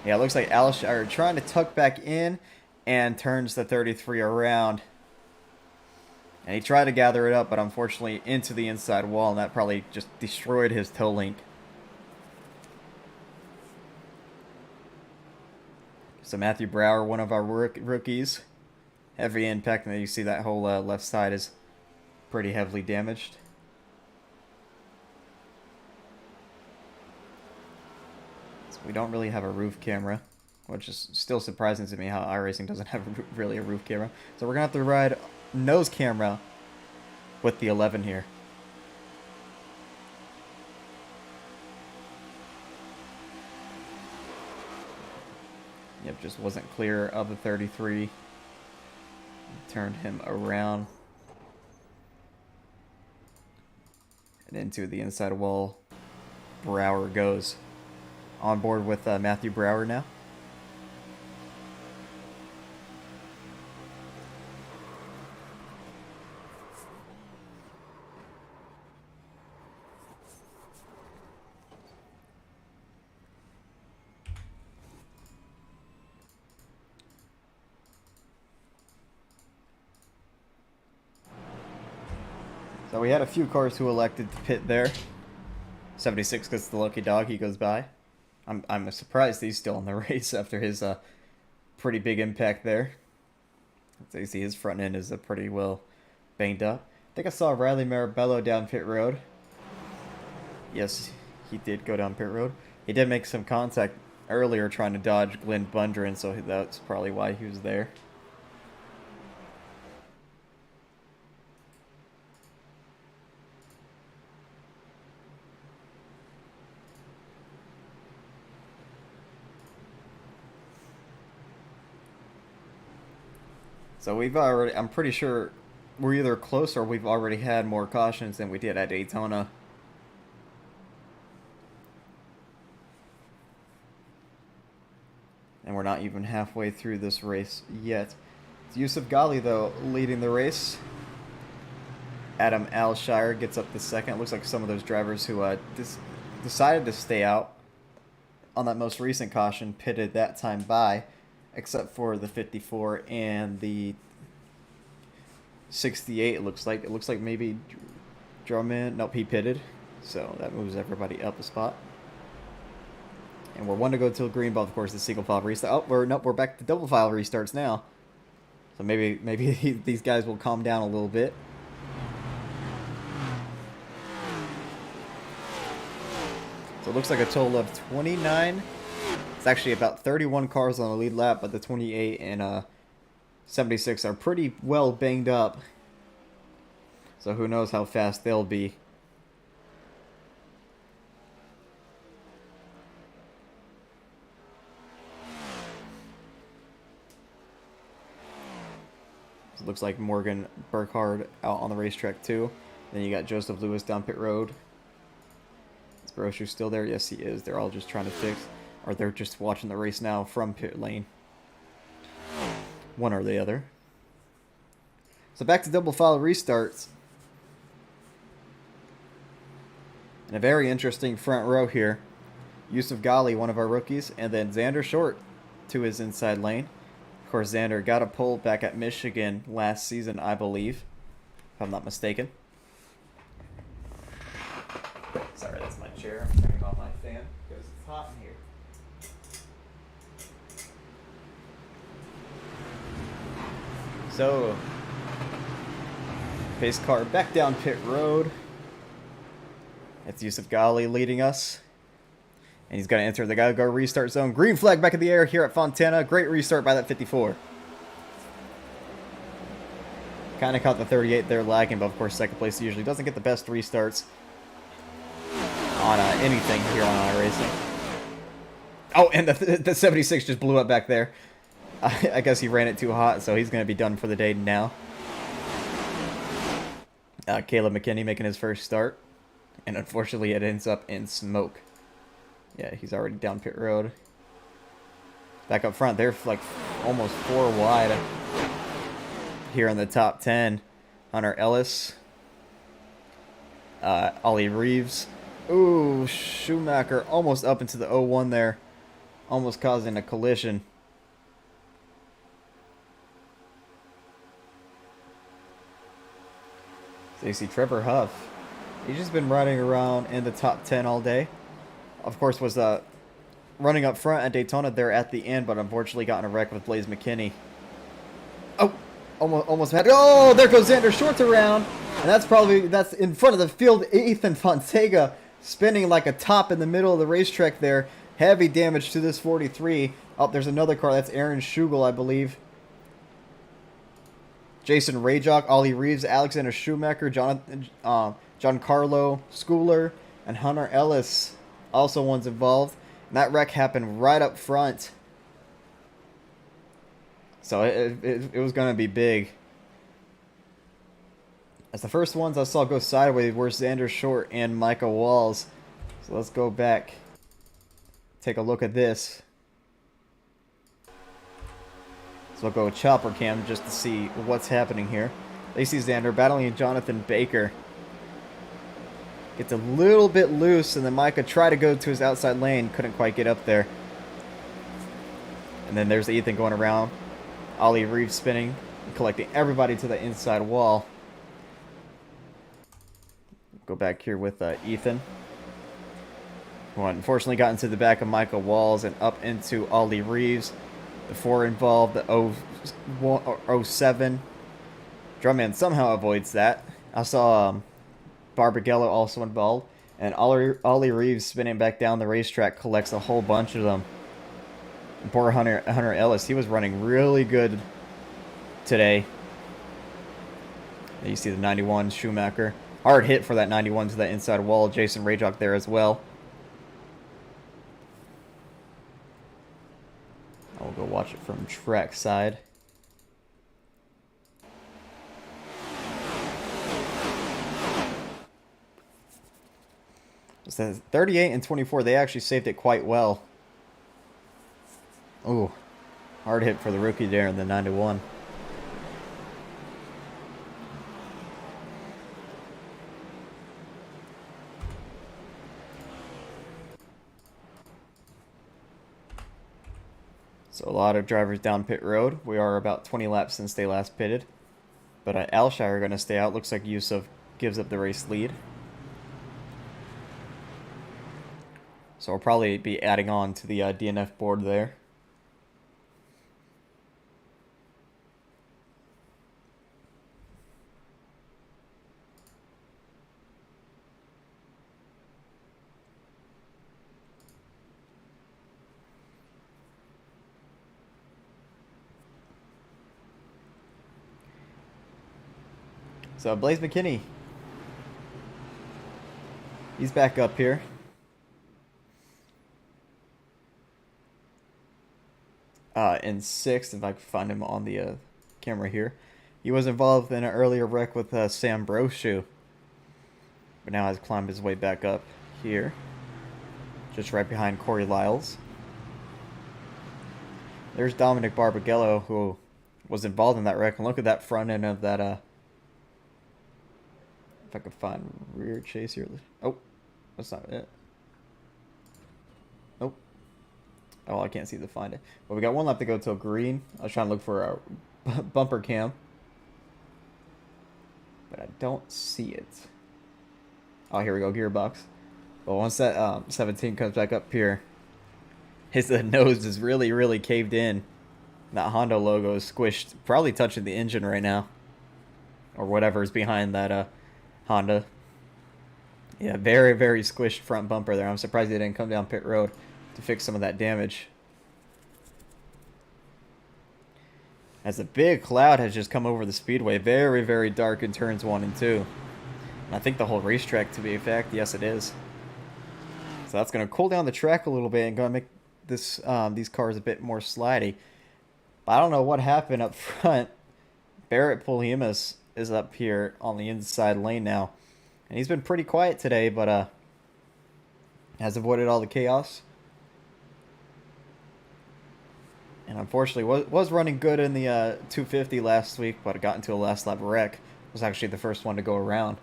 Yeah, it looks like Alshire trying to tuck back in and turns the 33 around. And he tried to gather it up, but unfortunately into the inside wall, and that probably just destroyed his toe link. So Matthew Brower, one of our rookies, heavy impact, and then you see that whole left side is pretty heavily damaged. So we don't really have a roof camera, which is still surprising to me how iRacing doesn't have really a roof camera. So we're going to have to ride nose camera with the 11 here. Yep, just wasn't clear of the 33. Turned him around. And into the inside wall. Brower goes. On board with Matthew Brower now. So we had a few cars who elected to pit there. 76 gets the lucky dog, he goes by. I'm surprised he's still in the race after his pretty big impact there. So you see his front end is pretty well banged up. I think I saw Riley Marabello down pit road. Yes, he did go down pit road. He did make some contact earlier trying to dodge Glenn Bundren, so that's probably why he was there. So we've already, I'm pretty sure we're either close or we've already had more cautions than we did at Daytona. And we're not even halfway through this race yet. It's Yusuf Ghali, though, leading the race. Adam Alshire gets up to second. It looks like some of those drivers who decided to stay out on that most recent caution pitted that time by, except for the 54 and the 68. It looks like maybe Drummond. Nope, he pitted, so that moves everybody up a spot. And we're one to go till green, but of course the single file restart. Oh, we're back to double file restarts now. So maybe these guys will calm down a little bit. So it looks like a total of 29. It's actually about 31 cars on the lead lap, but the 28 and 76 are pretty well banged up. So who knows how fast they'll be. So it looks like Morgan Burkhardt out on the racetrack too. Then you got Joseph Lewis down pit road. Is Broshu still there? Yes, he is. They're all just trying to fix, or they're just watching the race now from pit lane. One or the other. So back to double file restarts. And a very interesting front row here. Yusuf Ghali, one of our rookies, and then Xander Short to his inside lane. Of course, Xander got a pole back at Michigan last season, I believe, if I'm not mistaken. Sorry, that's my chair. I'm turning on my fan because it's hot in here. So, pace car back down pit road. It's Yusuf Ghali leading us. And he's going to enter the go restart zone. Green flag back in the air here at Fontana. Great restart by that 54. Kind of caught the 38 there lagging, but of course second place usually doesn't get the best restarts on anything here on iRacing. Oh, and the 76 just blew up back there. I guess he ran it too hot, so he's going to be done for the day now. Caleb McKinney making his first start. And unfortunately it ends up in smoke. Yeah, he's already down pit road. Back up front, they're like almost 4 wide here in the top 10. Hunter Ellis. Ollie Reeves. Ooh, Schumacher almost up into the 01 there. Almost causing a collision. So you see Trevor Huff. He's just been riding around in the top 10 all day. Of course, was running up front at Daytona there at the end, but unfortunately got in a wreck with Blaze McKinney. Oh! Almost had. Oh, there goes Xander Shorts around, and that's in front of the field. Ethan Fontega spinning like a top in the middle of the racetrack there. Heavy damage to this 43. Oh, there's another car. That's Aaron Schugel, I believe. Jason Rayjock, Ollie Reeves, Alexander Schumacher, Giancarlo Schooler, and Hunter Ellis also ones involved. And that wreck happened right up front. So it was going to be big. As the first ones I saw go sideways were Xander Short and Micah Walls. So let's go back. Take a look at this. So we'll go chopper cam just to see what's happening here. Lacey Xander battling Jonathan Baker. Gets a little bit loose, and then Micah tried to go to his outside lane. Couldn't quite get up there. And then there's Ethan going around. Ollie Reeves spinning and collecting everybody to the inside wall. Go back here with Ethan. Who unfortunately got into the back of Micah Walls and up into Ollie Reeves. The 4 involved, the 07. Drumman somehow avoids that. I saw Barbagello also involved. And Ollie Reeves spinning back down the racetrack collects a whole bunch of them. And poor Hunter Ellis, he was running really good today. You see the 91 Schumacher. Hard hit for that 91 to that inside wall. Jason Rayjock there as well. I'll go watch it from track side. It says 38 and 24. They actually saved it quite well. Ooh, hard hit for the rookie there in the 91. So a lot of drivers down pit road. We are about 20 laps since they last pitted. But Alshire are going to stay out. Looks like Yusuf gives up the race lead. So we'll probably be adding on to the DNF board there. So Blaze McKinney, he's back up here. In 6th, if I can find him on the camera here. He was involved in an earlier wreck with Sam Brochu, but now has climbed his way back up here, just right behind Corey Lyles. There's Dominic Barbagello, who was involved in that wreck, and look at that front end of that if I could find rear chase here. Oh, that's not it. Nope. Oh, I can't see to find it. But we got one lap to go till green. I was trying to look for a bumper cam, but I don't see it. Oh, here we go, gearbox. But once that 17 comes back up here, his nose is really caved in. That Honda logo is squished, probably touching the engine right now, or whatever is behind that Honda. Yeah, very squished front bumper there. I'm surprised they didn't come down pit road to fix some of that damage. As a big cloud has just come over the speedway, very dark in turns 1 and 2. And I think the whole racetrack, to be exact. Yes, it is. So that's going to cool down the track a little bit and going to make this these cars a bit more slidey. But I don't know what happened up front. Barrett Pulimas is up here on the inside lane now, and he's been pretty quiet today, but has avoided all the chaos, and unfortunately was running good in the 250 last week, but got into a last lap wreck. Was actually the first one to go around,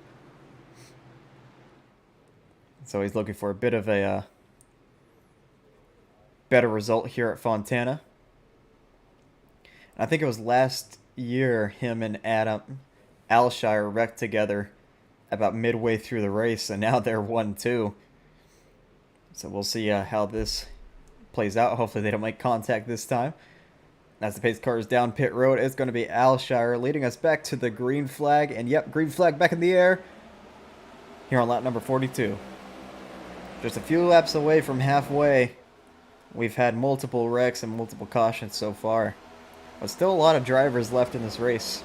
so he's looking for a bit of a better result here at Fontana. And I think it was last year him and Adam Alshire wrecked together about midway through the race, and now they're 1-2. So we'll see how this plays out. Hopefully they don't make contact this time. As the pace car is down pit road, it's going to be Alshire leading us back to the green flag. And yep, green flag back in the air here on lap number 42. Just a few laps away from halfway. We've had multiple wrecks and multiple cautions so far. But still a lot of drivers left in this race.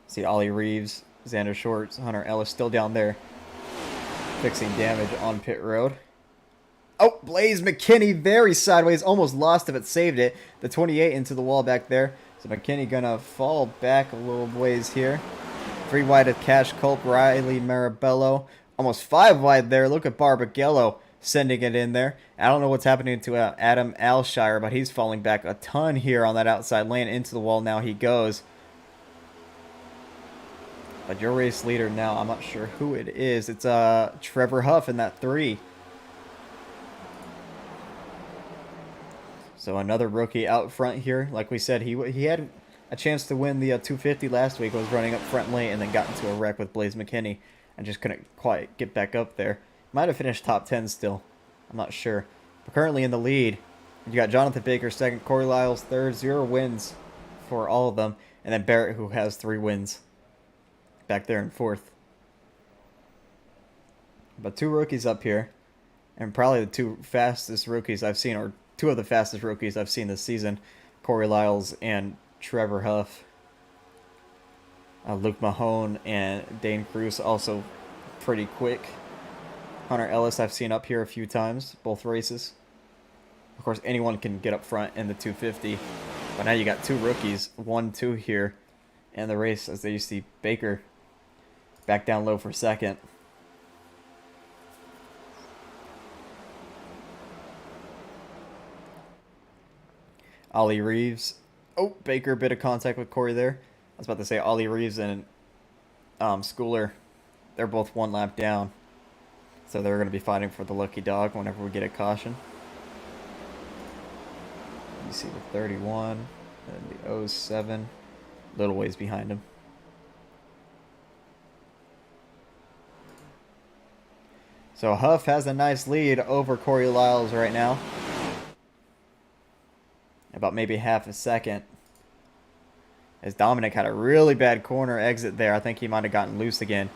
See Ollie Reeves, Xander Shorts, Hunter Ellis still down there fixing damage on pit road. Oh, Blaze McKinney very sideways, almost lost it but saved it. The 28 into the wall back there. So McKinney gonna fall back a little ways here. 3 wide of Cash Culp, Riley Marabello. Almost 5 wide there. Look at Barbagello sending it in there. I don't know what's happening to Adam Alshire, but he's falling back a ton here on that outside lane. Into the wall now he goes. But your race leader now, I'm not sure who it is. It's Trevor Huff in that 3. So another rookie out front here. Like we said, he had a chance to win the 250 last week. Was running up front lane and then got into a wreck with Blaze McKinney and just couldn't quite get back up there. Might have finished top 10 still. I'm not sure. But currently in the lead, you got Jonathan Baker second, Corey Lyles third, 0 wins for all of them. And then Barrett, who has 3 wins, back there in fourth. But 2 rookies up here. And probably the 2 fastest rookies I've seen, or 2 of the fastest rookies I've seen this season. Corey Lyles and Trevor Huff. Luke Mahone and Dane Cruz also pretty quick. Hunter Ellis I've seen up here a few times, both races. Of course, anyone can get up front in the 250. But now you got 2 rookies, 1-2 here in the race, as you see Baker back down low for second. Ollie Reeves. Oh, Baker, a bit of contact with Corey there. I was about to say Ollie Reeves and Schooler. They're both 1 lap down. So they're going to be fighting for the lucky dog whenever we get a caution. You see the 31 and the 07. Little ways behind him. So Huff has a nice lead over Corey Lyles right now. About maybe half a second. As Dominic had a really bad corner exit there. I think he might have gotten loose again.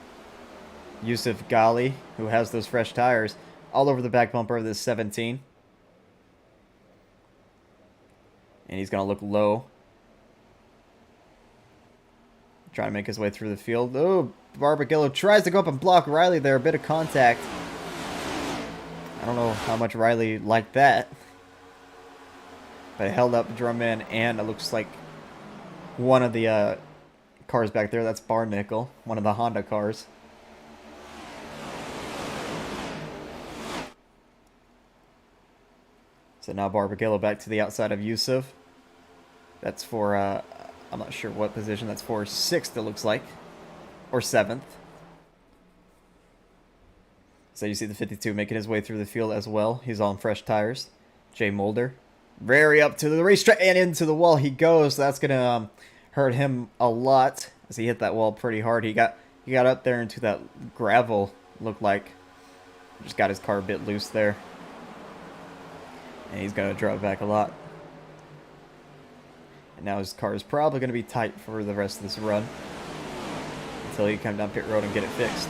Yusuf Ghali, who has those fresh tires, all over the back bumper of this 17. And he's going to look low. Trying to make his way through the field. Oh, Barbagello tries to go up and block Riley there. A bit of contact. I don't know how much Riley liked that. But it held up Drummond, and it looks like one of the cars back there. That's Barnickel, one of the Honda cars. So now Barbagello back to the outside of Yusuf. That's for, I'm not sure what position that's for. 6th, it looks like. Or 7th. So you see the 52 making his way through the field as well. He's on fresh tires. Jay Mulder. Very up to the racetrack and into the wall he goes. So that's going to hurt him a lot as he hit that wall pretty hard. He got up there into that gravel, looked like. Just got his car a bit loose there. And he's going to drop back a lot. And now his car is probably going to be tight for the rest of this run. Until he come down pit road and get it fixed.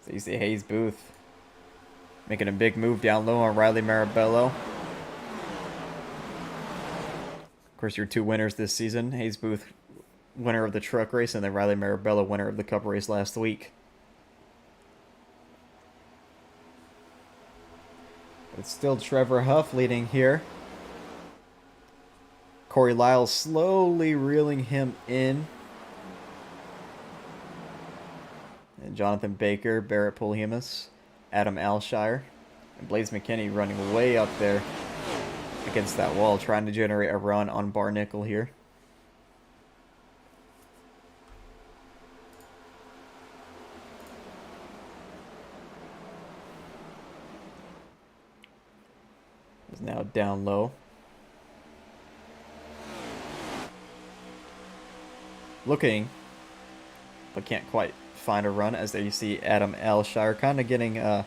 So you see Hayes Booth making a big move down low on Riley Marabello. Of course, your 2 winners this season. Hayes Booth, winner of the truck race, and then Riley Marabello, winner of the cup race last week. It's still Trevor Huff leading here. Corey Lyles slowly reeling him in. And Jonathan Baker, Barrett Pulhemus, Adam Alshire, and Blaze McKinney running way up there against that wall, trying to generate a run on Barnickel here. Is now down low. Looking, but can't quite find a run, as there you see Adam Alshire kind of getting, I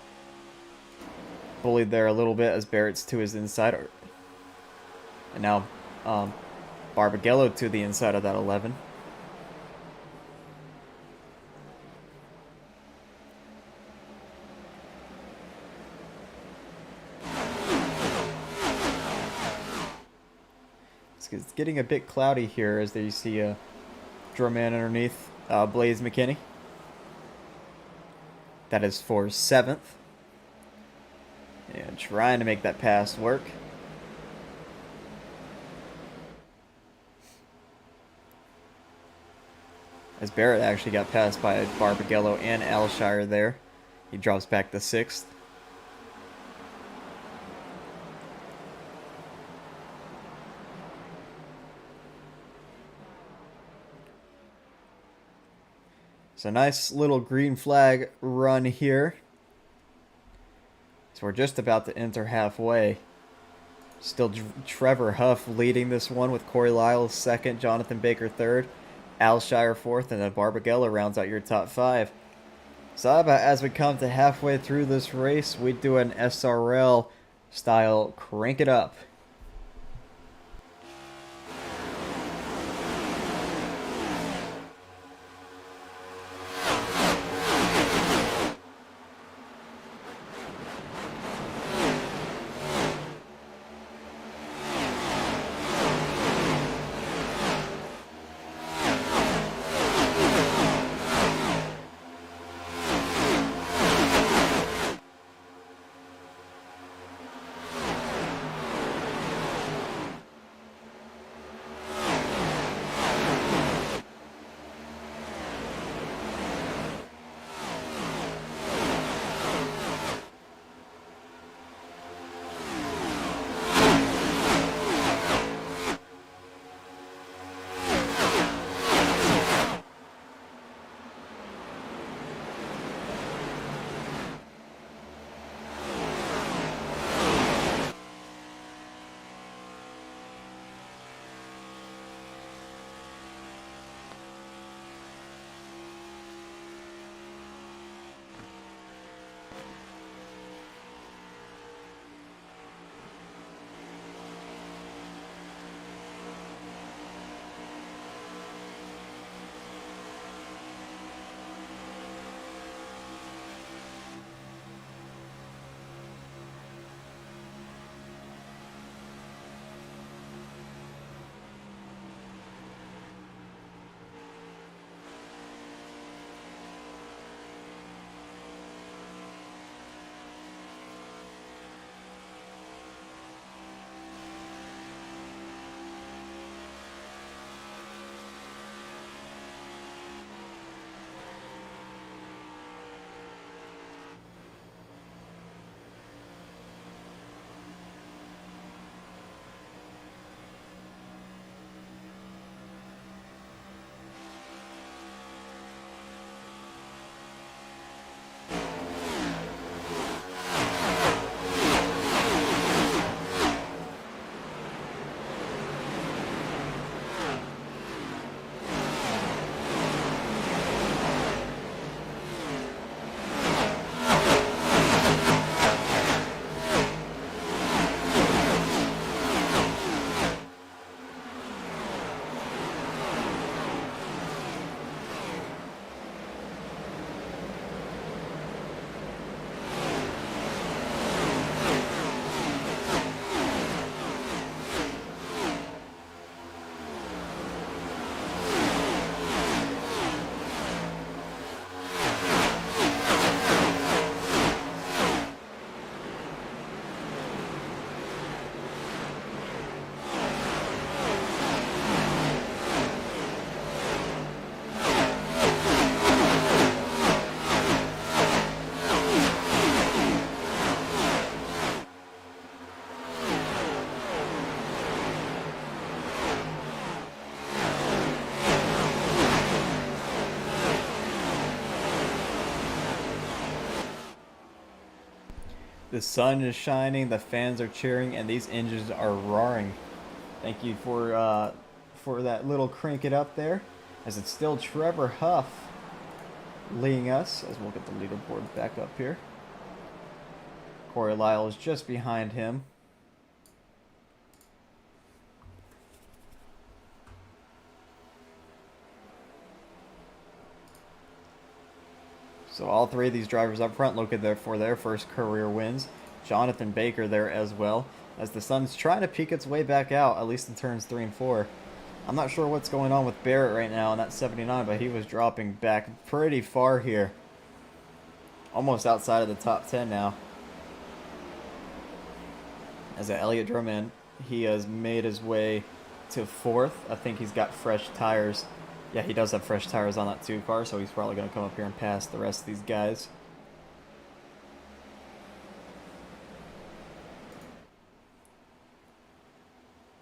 bullied there a little bit as Barrett's to his inside. And now Barbagello to the inside of that 11. It's getting a bit cloudy here as there you see a drum man underneath Blaze McKinney. That is for 7th. And trying to make that pass work. As Barrett actually got passed by Barbagello and Alshire there. He drops back to 6th. So nice little green flag run here. So we're just about to enter halfway. Still Trevor Huff leading this one with Corey Lyles 2nd, Jonathan Baker 3rd, Alshire 4th, and then Barbagello rounds out your top 5. So about as we come to halfway through this race, we do an SRL style crank it up. The sun is shining, the fans are cheering, and these engines are roaring. Thank you for that little crank it up there, as it's still Trevor Huff leading us, as we'll get the leaderboard back up here. Corey Lyle is just behind him. So all three of these drivers up front looking there for their first career wins. Jonathan Baker there as well, as the sun's trying to peek its way back out, at least in turns 3 and 4. I'm not sure what's going on with Barrett right now in that 79, but he was dropping back pretty far here. Almost outside of the top 10 now. As Elliott Drummond, he has made his way to 4th. I think he's got fresh tires. Yeah, he does have fresh tires on that 2 car, so he's probably going to come up here and pass the rest of these guys.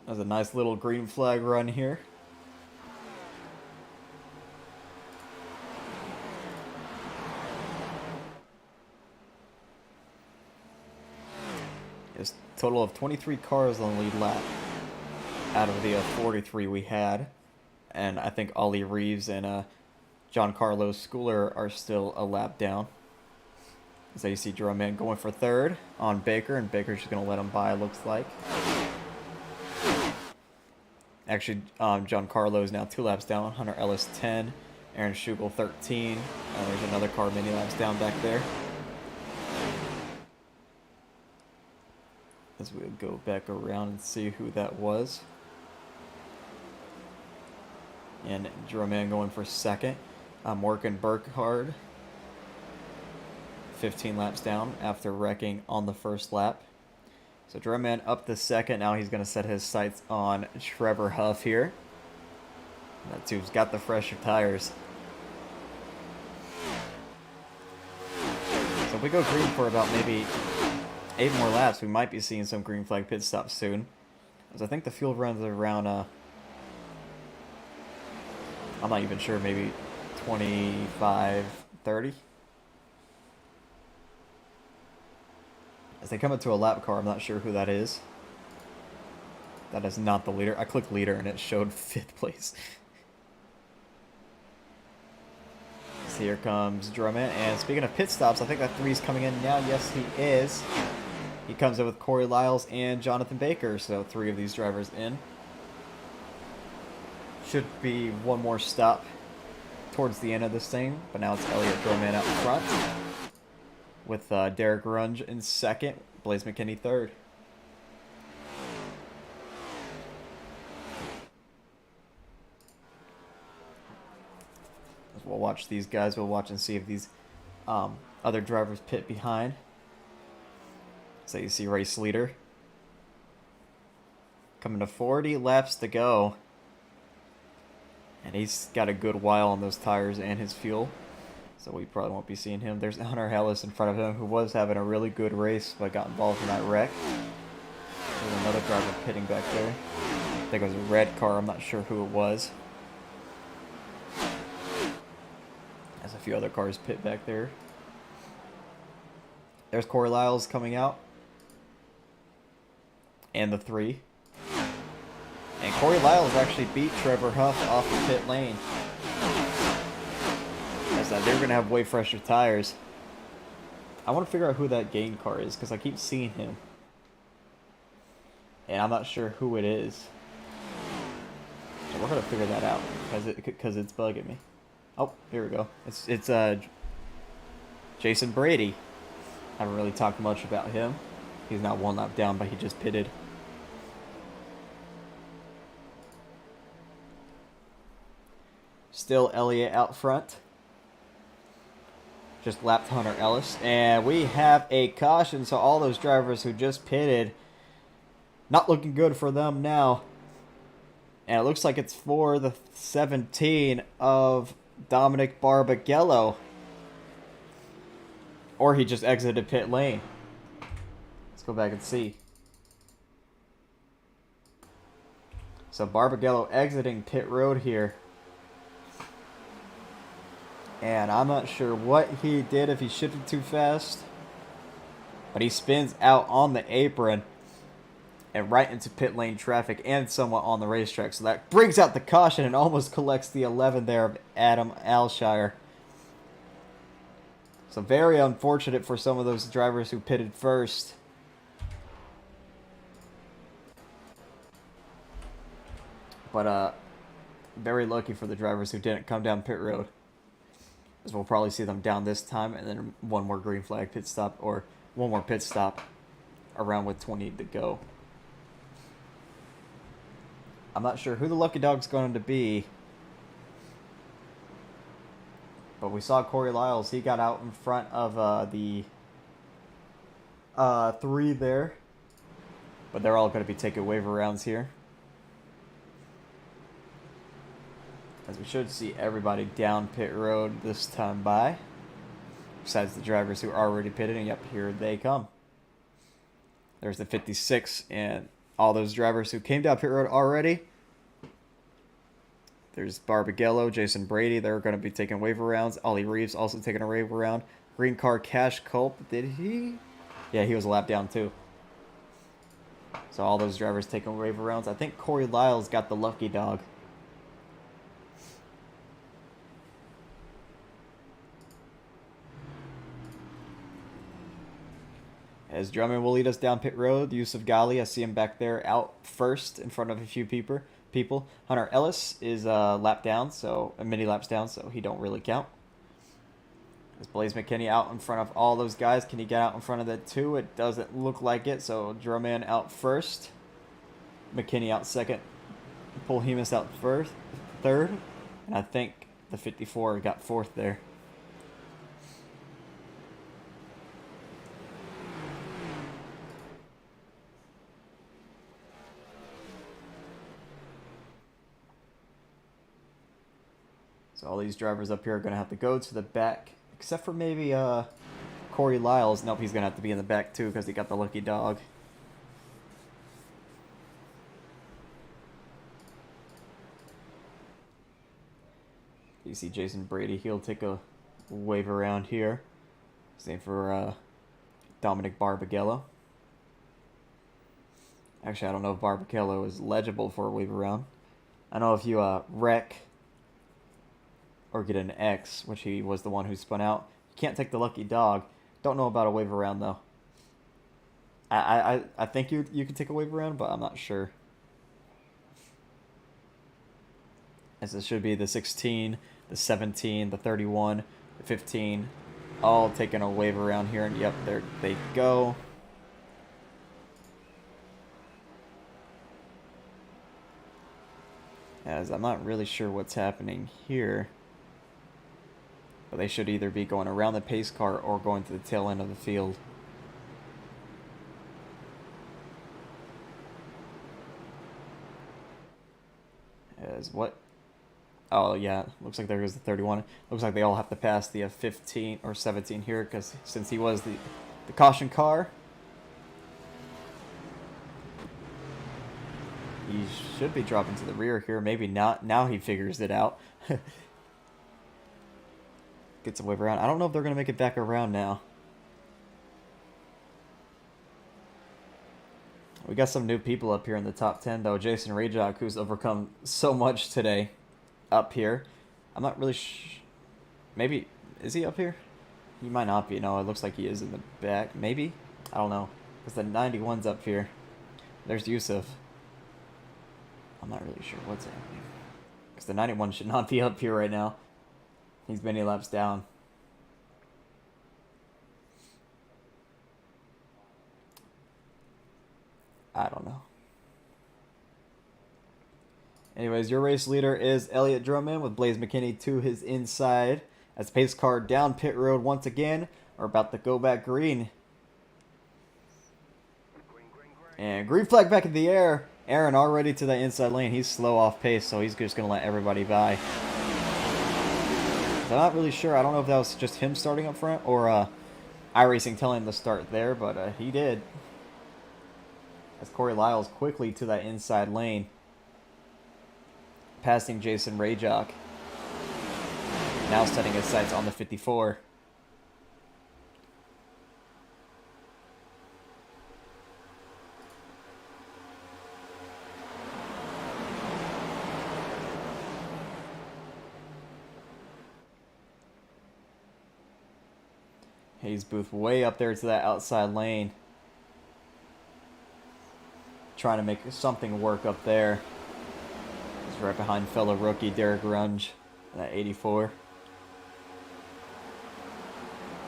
That's a nice little green flag run here. Yes, total of 23 cars on the lead lap out of the 43 we had. And I think Ollie Reeves and John Carlos Schooler are still a lap down. So you see Drummond going for 3rd on Baker, and Baker's just going to let him by, looks like. Actually, John Carlos now 2 laps down. Hunter Ellis 10. Aaron Schugel 13. And there's another car many laps down back there. As we'll go back around and see who that was. And Drummond going for 2nd. Morgan Burkhardt 15 laps down after wrecking on the 1st lap. So Drummond up to 2nd. Now he's going to set his sights on Trevor Huff here. That two's got the fresher tires. So if we go green for about maybe 8 more laps, we might be seeing some green flag pit stops soon. As I think the field runs around, I'm not even sure, maybe 25, 30. As they come into a lap car, I'm not sure who that is. That is not the leader. I clicked leader and it showed 5th place. So here comes Drummond. And speaking of pit stops, I think that 3's coming in now. Yes, he is. He comes in with Corey Lyles and Jonathan Baker. So 3 of these drivers in. Should be one more stop towards the end of this thing. But now it's Elliott Drummond out front. With Derek Runge in 2nd. Blaze McKinney 3rd. As we'll watch these guys. We'll watch and see if these other drivers pit behind. So you see race leader. Coming to 40 laps to go. And he's got a good while on those tires and his fuel. So we probably won't be seeing him. There's Hunter Ellis in front of him, who was having a really good race, but got involved in that wreck. There's another driver pitting back there. I think it was a red car. I'm not sure who it was. There's a few other cars pit back there. There's Corey Lyles coming out. And the 3. And Corey Lyles actually beat Trevor Huff off the pit lane. As they're going to have way fresher tires. I want to figure out who that gain car is, because I keep seeing him. And I'm not sure who it is. So we're going to figure that out, because it's bugging me. Oh, here we go. It's Jason Brady. I haven't really talked much about him. He's not 1 lap down, but he just pitted. Still Elliott out front. Just lapped Hunter Ellis. And we have a caution. So all those drivers who just pitted, not looking good for them now. And it looks like it's for the 17 of Dominic Barbagallo. Or he just exited pit lane. Let's go back and see. So Barbagallo exiting pit road here. And I'm not sure what he did, if he shifted too fast. But he spins out on the apron and right into pit lane traffic and somewhat on the racetrack. So that brings out the caution and almost collects the 11 there of Adam Alshire. So So very unfortunate for some of those drivers who pitted first. But very lucky for the drivers who didn't come down pit road, as we'll probably see them down this time, and then one more green flag pit stop, or one more pit stop around with 20 to go. I'm not sure who the lucky dog's going to be, but we saw Corey Lyles. He got out in front of the 3 there, but they're all going to be taking waiver rounds here, as we should see everybody down pit road this time by, besides the drivers who are already pitted. And yep, here they come. There's the 56 and all those drivers who came down pit road already. There's Barbagello, Jason Brady. They're going to be taking waiver rounds. Ollie Reeves also taking a waiver round. Green car Cash Culp. Did he? Yeah, he was a lap down too. So all those drivers taking waiver rounds. I think Corey Lyles got the lucky dog. As Drummond will lead us down pit road, Yusuf Ghali, I see him back there out first in front of a few people. Hunter Ellis is lap down, so many laps down, so he don't really count. Is Blaze McKinney out in front of all those guys? Can he get out in front of that too? It doesn't look like it, so Drummond out first. McKinney out second. Polhemus out third. And I think the 54 got fourth there. So all these drivers up here are going to have to go to the back, except for maybe Corey Lyles. Nope, he's going to have to be in the back too because he got the lucky dog. You see Jason Brady, he'll take a wave around here. Same for Dominic Barbagello. Actually, I don't know if Barbagello is legible for a wave around. I know if you wreck or get an X, which he was the one who spun out, you can't take the lucky dog. Don't know about a wave around though. I think you can take a wave around, but I'm not sure. As it should be the 16, the 17, the 31, the 15, all taking a wave around here, and yep, there they go. As I'm not really sure what's happening here, but they should either be going around the pace car or going to the tail end of the field. As what? Oh yeah, looks like there goes the 31. Looks like they all have to pass the 15 or 17 here, because since he was the caution car, he should be dropping to the rear here. Maybe not. Now he figures it out. Gets a wave around. I don't know if they're going to make it back around now. We got some new people up here in the top 10, though. Jason Rajak, who's overcome so much today, up here. I'm not really maybe, is he up here? He might not be. No, it looks like he is in the back. Maybe? I don't know. Because the 91's up here. There's Yusuf. I'm not really sure what's happening. Because the 91 should not be up here right now. He's many laps down. I don't know. Anyways, your race leader is Elliott Drummond with Blaze McKinney to his inside. As pace car down pit road once again. We're about to go back green. And green flag back in the air. Aaron already to the inside lane. He's slow off pace, so he's just going to let everybody by. So I'm not really sure. I don't know if that was just him starting up front or Iracing telling him to start there, but he did. As Corey Lyles quickly to that inside lane, passing Jason Rajak. Now setting his sights on the 54. Hayes Booth way up there to that outside lane. Trying to make something work up there. He's right behind fellow rookie Derek Runge at 84.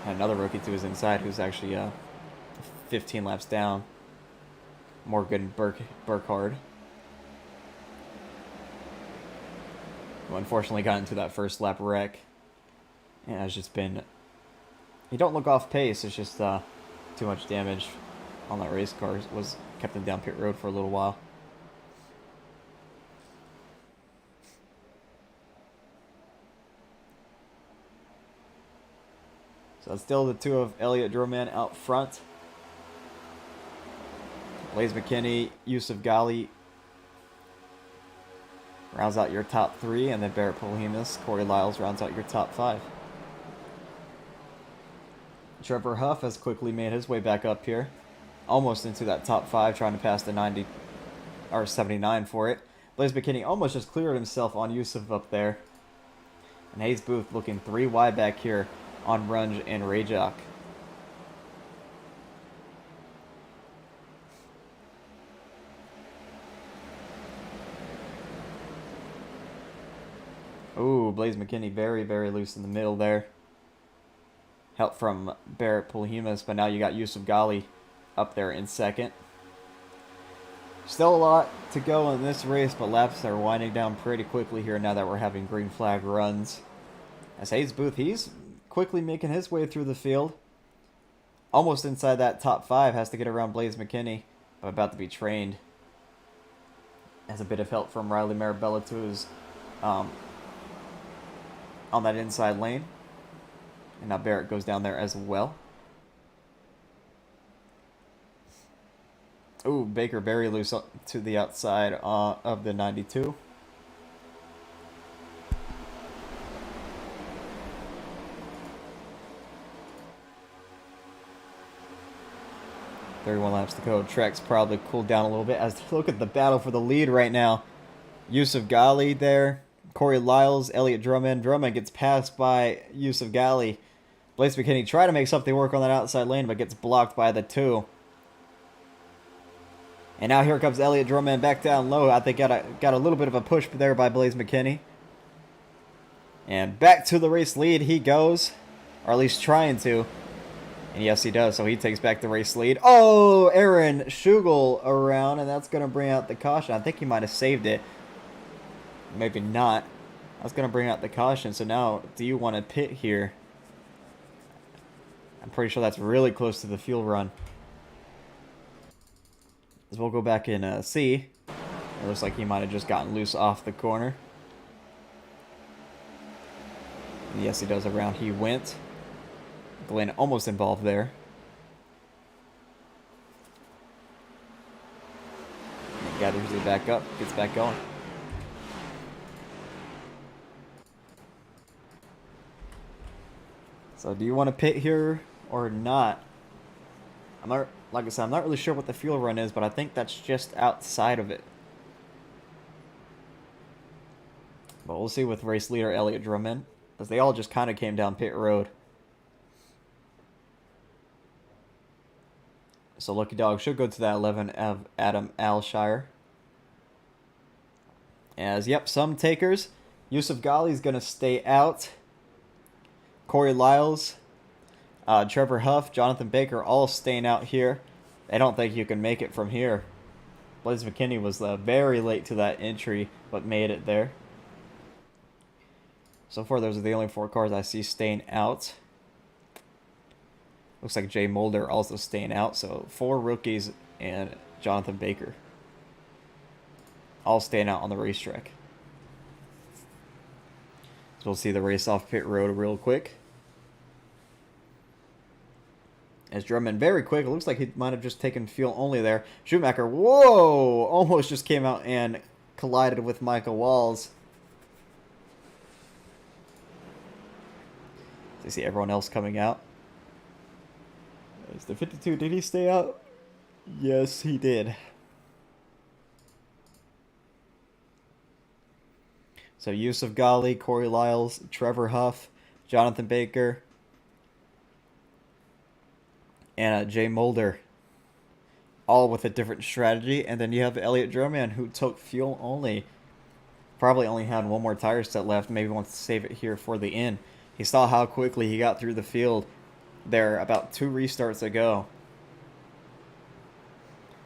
And another rookie to his inside who's actually 15 laps down. Morgan Burkhardt. Who unfortunately got into that first lap wreck. And has just been... He don't look off pace, it's just too much damage on that race car was kept him down pit road for a little while. So it's still the two of Elliott Droman out front. Blaze McKinney, Yusuf Ghali rounds out your top three, and then Barrett Polhemus, Corey Lyles rounds out your top five. Trevor Huff has quickly made his way back up here, almost into that top five, trying to pass the 90 or 79 for it. Blaze McKinney almost just cleared himself on Yusuf up there. And Hayes Booth looking 3 wide back here on Runge and Rajak. Ooh, Blaze McKinney very, very loose in the middle there. Help from Barrett Polhemus, but now you got Yusuf Ghali up there in second. Still a lot to go in this race, but laps are winding down pretty quickly here now that we're having green flag runs. As Hayes Booth, he's quickly making his way through the field. Almost inside that top five, has to get around Blaze McKinney, but about to be trained. Has a bit of help from Riley Marabella to his on that inside lane. And now Barrett goes down there as well. Ooh, Baker very loose to the outside of the 92. "31 laps to go." Track's probably cooled down a little bit. As look at the battle for the lead right now. Yusuf Ghali there. Corey Lyles, Elliott Drummond. Drummond gets passed by Yusuf Ghali. Blaze McKinney try to make something work on that outside lane, but gets blocked by the two. And now here comes Elliott Drummond back down low. I think got a little bit of a push there by Blaze McKinney. And back to the race lead he goes, or at least trying to. And yes, he does, so he takes back the race lead. Oh, Aaron Schugel around, and that's going to bring out the caution. I think he might have saved it. Maybe not. That's going to bring out the caution. So now, do you want to pit here? I'm pretty sure that's really close to the fuel run. As we'll go back and see. It looks like he might have just gotten loose off the corner. And yes, he does. Around he went. Glenn almost involved there. And gathers it back up. Gets back going. So do you want to pit here or not? I'm not, like I said, I'm not really sure what the fuel run is, but I think that's just outside of it. But we'll see with race leader Elliott Drummond, as they all just kind of came down pit road. So Lucky Dog should go to that 11 of Adam Alshire. As, yep, some takers. Yusuf Ghali is going to stay out. Corey Lyles, Trevor Huff, Jonathan Baker all staying out here. I don't think you can make it from here. Blaze McKinney was very late to that entry, but made it there. So far, those are the only 4 cars I see staying out. Looks like Jay Mulder also staying out. So 4 rookies and Jonathan Baker all staying out on the racetrack. So we'll see the race off pit road real quick. As Drummond very quick. It looks like he might have just taken fuel only there. Schumacher, whoa! Almost just came out and collided with Michael Walls. So you see everyone else coming out. Is the 52, did he stay out? Yes, he did. So Yusuf Ghali, Corey Lyles, Trevor Huff, Jonathan Baker, and Jay Mulder, all with a different strategy. And then you have Elliot Droman, who took fuel only. Probably only had one more tire set left. Maybe wants to save it here for the end. He saw how quickly he got through the field there about 2 restarts ago.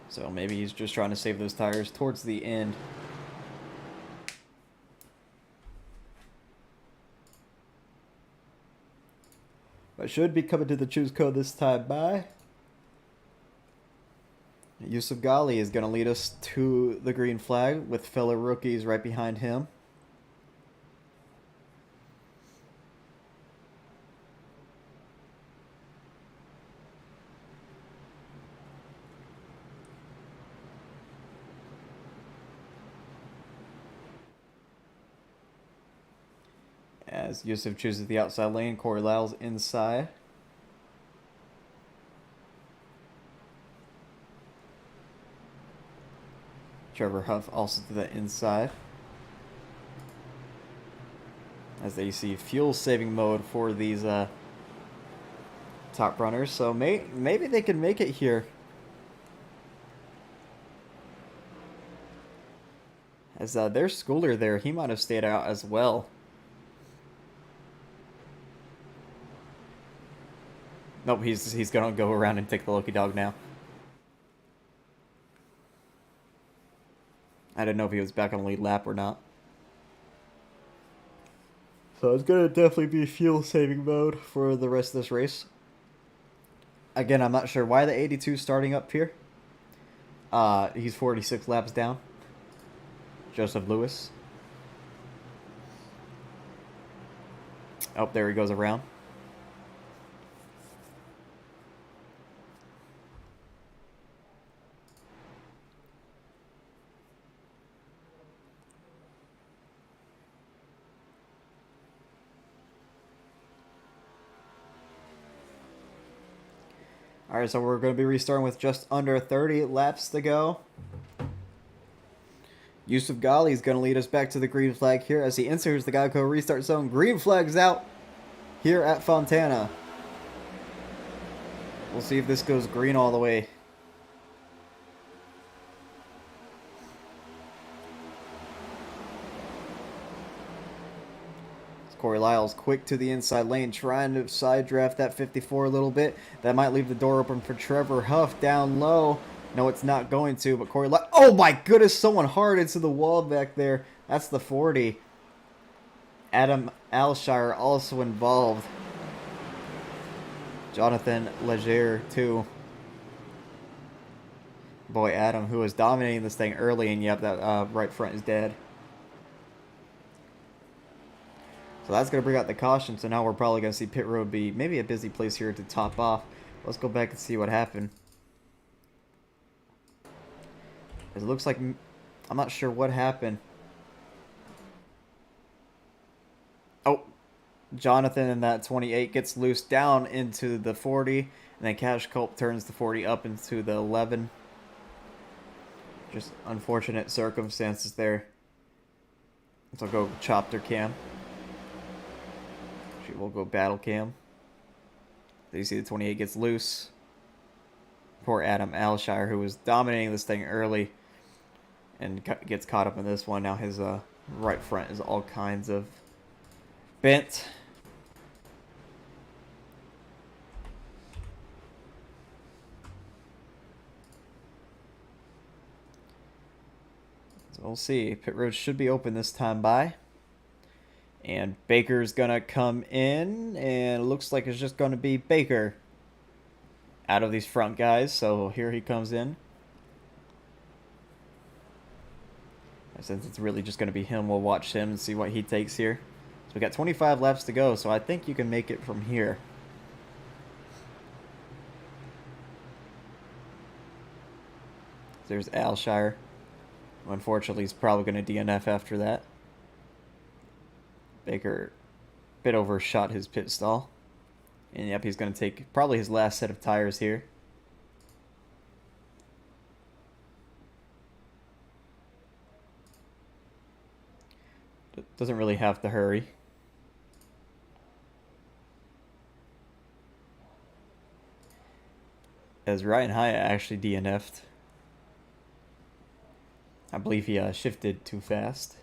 So maybe he's just trying to save those tires towards the end. But should be coming to the choose code this time by Yusuf Ghali is going to lead us to the green flag with fellow rookies right behind him. As Yusuf chooses the outside lane, Corey Lyles inside. Trevor Huff also to the inside. As they see fuel saving mode for these top runners. So maybe they can make it here. As their schooler there, he might have stayed out as well. Nope, he's gonna go around and take the Loki dog now. I didn't know if he was back on the lead lap or not. So it's gonna definitely be fuel saving mode for the rest of this race. Again, I'm not sure why the 82 is starting up here. He's 46 laps down. Joseph Lewis. Oh, there he goes around. Alright, so we're going to be restarting with just under 30 laps to go. Yusuf Ghali is going to lead us back to the green flag here as he enters the Geico restart zone. Green flag's out here at Fontana. We'll see if this goes green all the way. Corey Lyles quick to the inside lane, trying to side draft that 54 a little bit. That might leave the door open for Trevor Huff down low. No, it's not going to, but Corey Lyles... Oh my goodness, someone hard into the wall back there. That's the 40. Adam Alshire also involved. Jonathan Leger too. Boy, Adam, who was dominating this thing early, and yep, that right front is dead. So that's going to bring out the caution. So now we're probably going to see pit road be maybe a busy place here to top off. Let's go back and see what happened. It looks like... I'm not sure what happened. Oh. Jonathan in that 28 gets loose down into the 40. And then Cash Culp turns the 40 up into the 11. Just unfortunate circumstances there. So go chopper cam. We'll go battle cam. There you see the 28 gets loose. Poor Adam Alshire, who was dominating this thing early and gets caught up in this one. Now his right front is all kinds of bent. So we'll see. Pit road should be open this time by. And Baker's going to come in, and it looks like it's just going to be Baker out of these front guys. So here he comes in. Since it's really just going to be him, we'll watch him and see what he takes here. So we got 25 laps to go, so I think you can make it from here. There's Alshire. Unfortunately, he's probably going to DNF after that. Baker a bit overshot his pit stall. And yep, he's going to take probably his last set of tires here. Doesn't really have to hurry. as Ryan Hyatt actually DNF'd. I believe he shifted too fast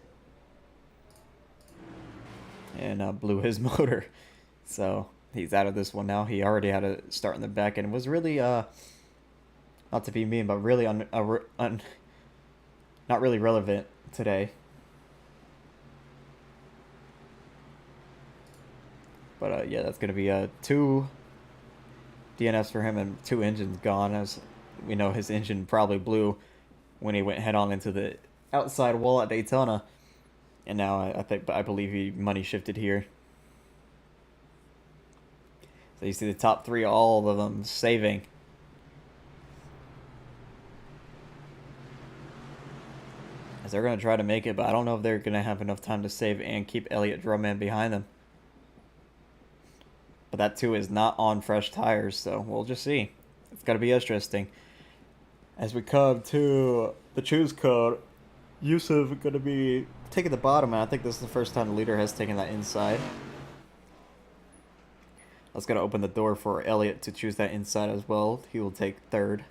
and blew his motor. So he's out of this one now. He already had a start in the back and was really, not to be mean, but really not really relevant today. But yeah, that's going to be 2 DNFs for him and 2 engines gone. As we know, his engine probably blew when he went head on into the outside wall at Daytona. And now I believe he money shifted here. So you see the top 3, all of them saving. As they're going to try to make it, but I don't know if they're going to have enough time to save and keep Elliott Drummond behind them. But that too is not on fresh tires, so we'll just see. It's going to be interesting. As we come to the choose code, Yusuf going to be taking the bottom, and I think this is the first time the leader has taken that inside. That's going to open the door for Elliott to choose that inside as well. He will take 3rd.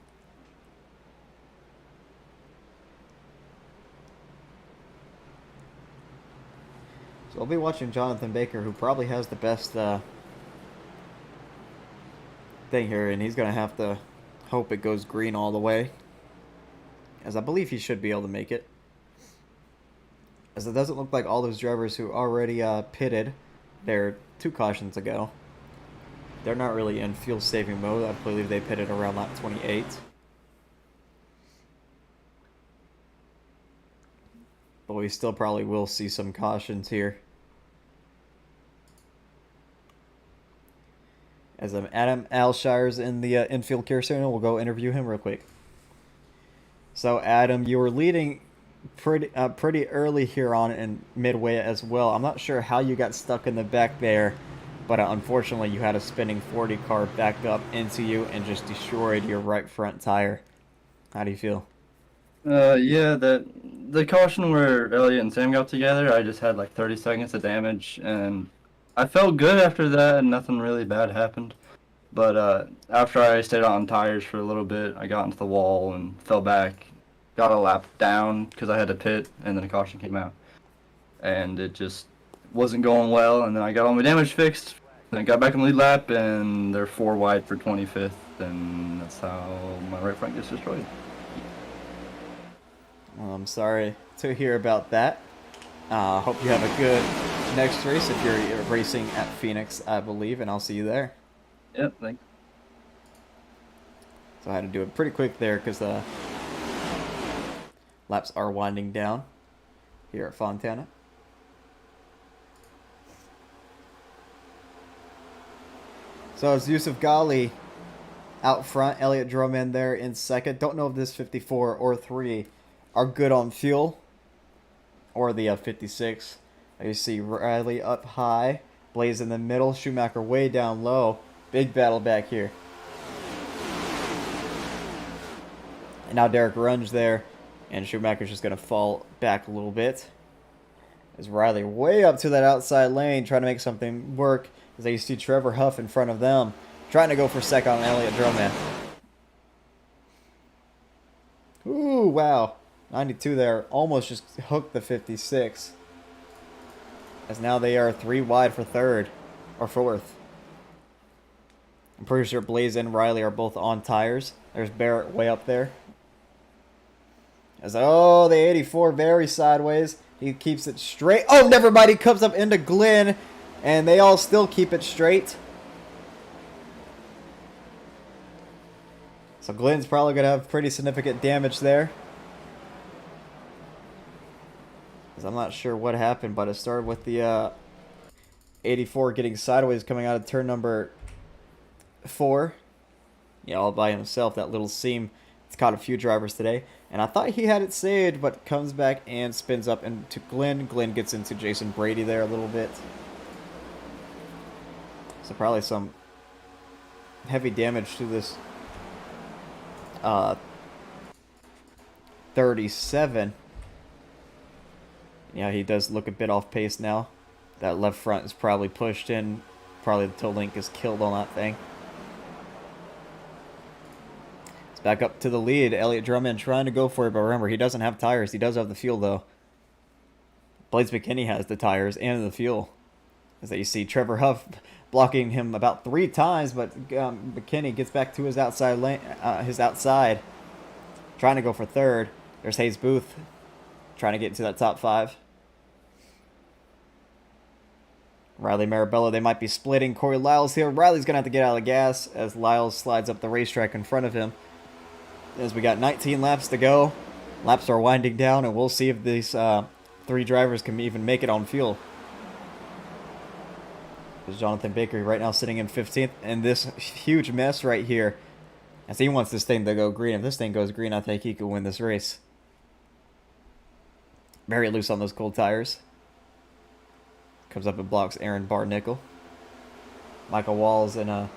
So we'll be watching Jonathan Baker, who probably has the best thing here, and he's going to have to hope it goes green all the way, as I believe he should be able to make it. As it doesn't look like all those drivers who already pitted there 2 cautions ago, they're not really in fuel saving mode. I believe they pitted around lap 28. But we still probably will see some cautions here. As Adam Alshire's in the infield care center, we'll go interview him real quick. So Adam, you were leading pretty early here on in midway as well. I'm not sure how you got stuck in the back there, but unfortunately you had a spinning 40 car back up into you and just destroyed your right front tire. How do you feel? Yeah, the caution where Elliot and Sam got together, I just had like 30 seconds of damage, and I felt good after that, and nothing really bad happened. But after I stayed on tires for a little bit, I got into the wall and fell back, got a lap down because I had to pit, and then a caution came out. And it just wasn't going well, and then I got all my damage fixed, then I got back in the lead lap, and they're 4 wide for 25th, and that's how my right front gets destroyed. Well, I'm sorry to hear about that. Hope you have a good next race if you're racing at Phoenix, I believe, and I'll see you there. Yep, thanks. So I had to do it pretty quick there because laps are winding down here at Fontana. So it's Yusuf Ghali out front, Elliott Drummond there in second. Don't know if this 54 or 3 are good on fuel, or the 56. You see Riley up high, Blaze in the middle, Schumacher way down low. Big battle back here. And now Derek Runge there, and Schumacher's just going to fall back a little bit. As Riley way up to that outside lane, trying to make something work. As you see Trevor Huff in front of them, trying to go for second on Elliott Drummond. Ooh, wow. 92 there, almost just hooked the 56. As now they are 3 wide for 3rd, or 4th. I'm pretty sure Blaze and Riley are both on tires. There's Barrett way up there. As oh, the 84 very sideways. He keeps it straight. Oh, never mind. He comes up into Glenn, and they all still keep it straight. So Glenn's probably going to have pretty significant damage there. I'm not sure what happened, but it started with the 84 getting sideways coming out of turn number 4. Yeah, all by himself. That little seam. It's caught a few drivers today. And I thought he had it saved, but comes back and spins up into Glenn. Glenn gets into Jason Brady there a little bit. So probably some heavy damage to this 37. Yeah, he does look a bit off pace now. That left front is probably pushed in. Probably the toe link is killed on that thing. Back up to the lead. Elliott Drummond trying to go for it, but remember, he doesn't have tires. He does have the fuel, though. Blaze McKinney has the tires and the fuel. As that you see Trevor Huff blocking him about 3 times, but McKinney gets back to his outside lane, trying to go for third. There's Hayes Booth trying to get into that top 5. Riley Marabella, they might be splitting. Corey Lyles here. Riley's going to have to get out of the gas as Lyles slides up the racetrack in front of him. As we got 19 laps to go. Laps are winding down, and we'll see if these 3 drivers can even make it on fuel. There's Jonathan Baker right now sitting in 15th, and this huge mess right here. As he wants this thing to go green. If this thing goes green, I think he could win this race. Very loose on those cold tires. Comes up and blocks Aaron Barnickel. Michael Walls and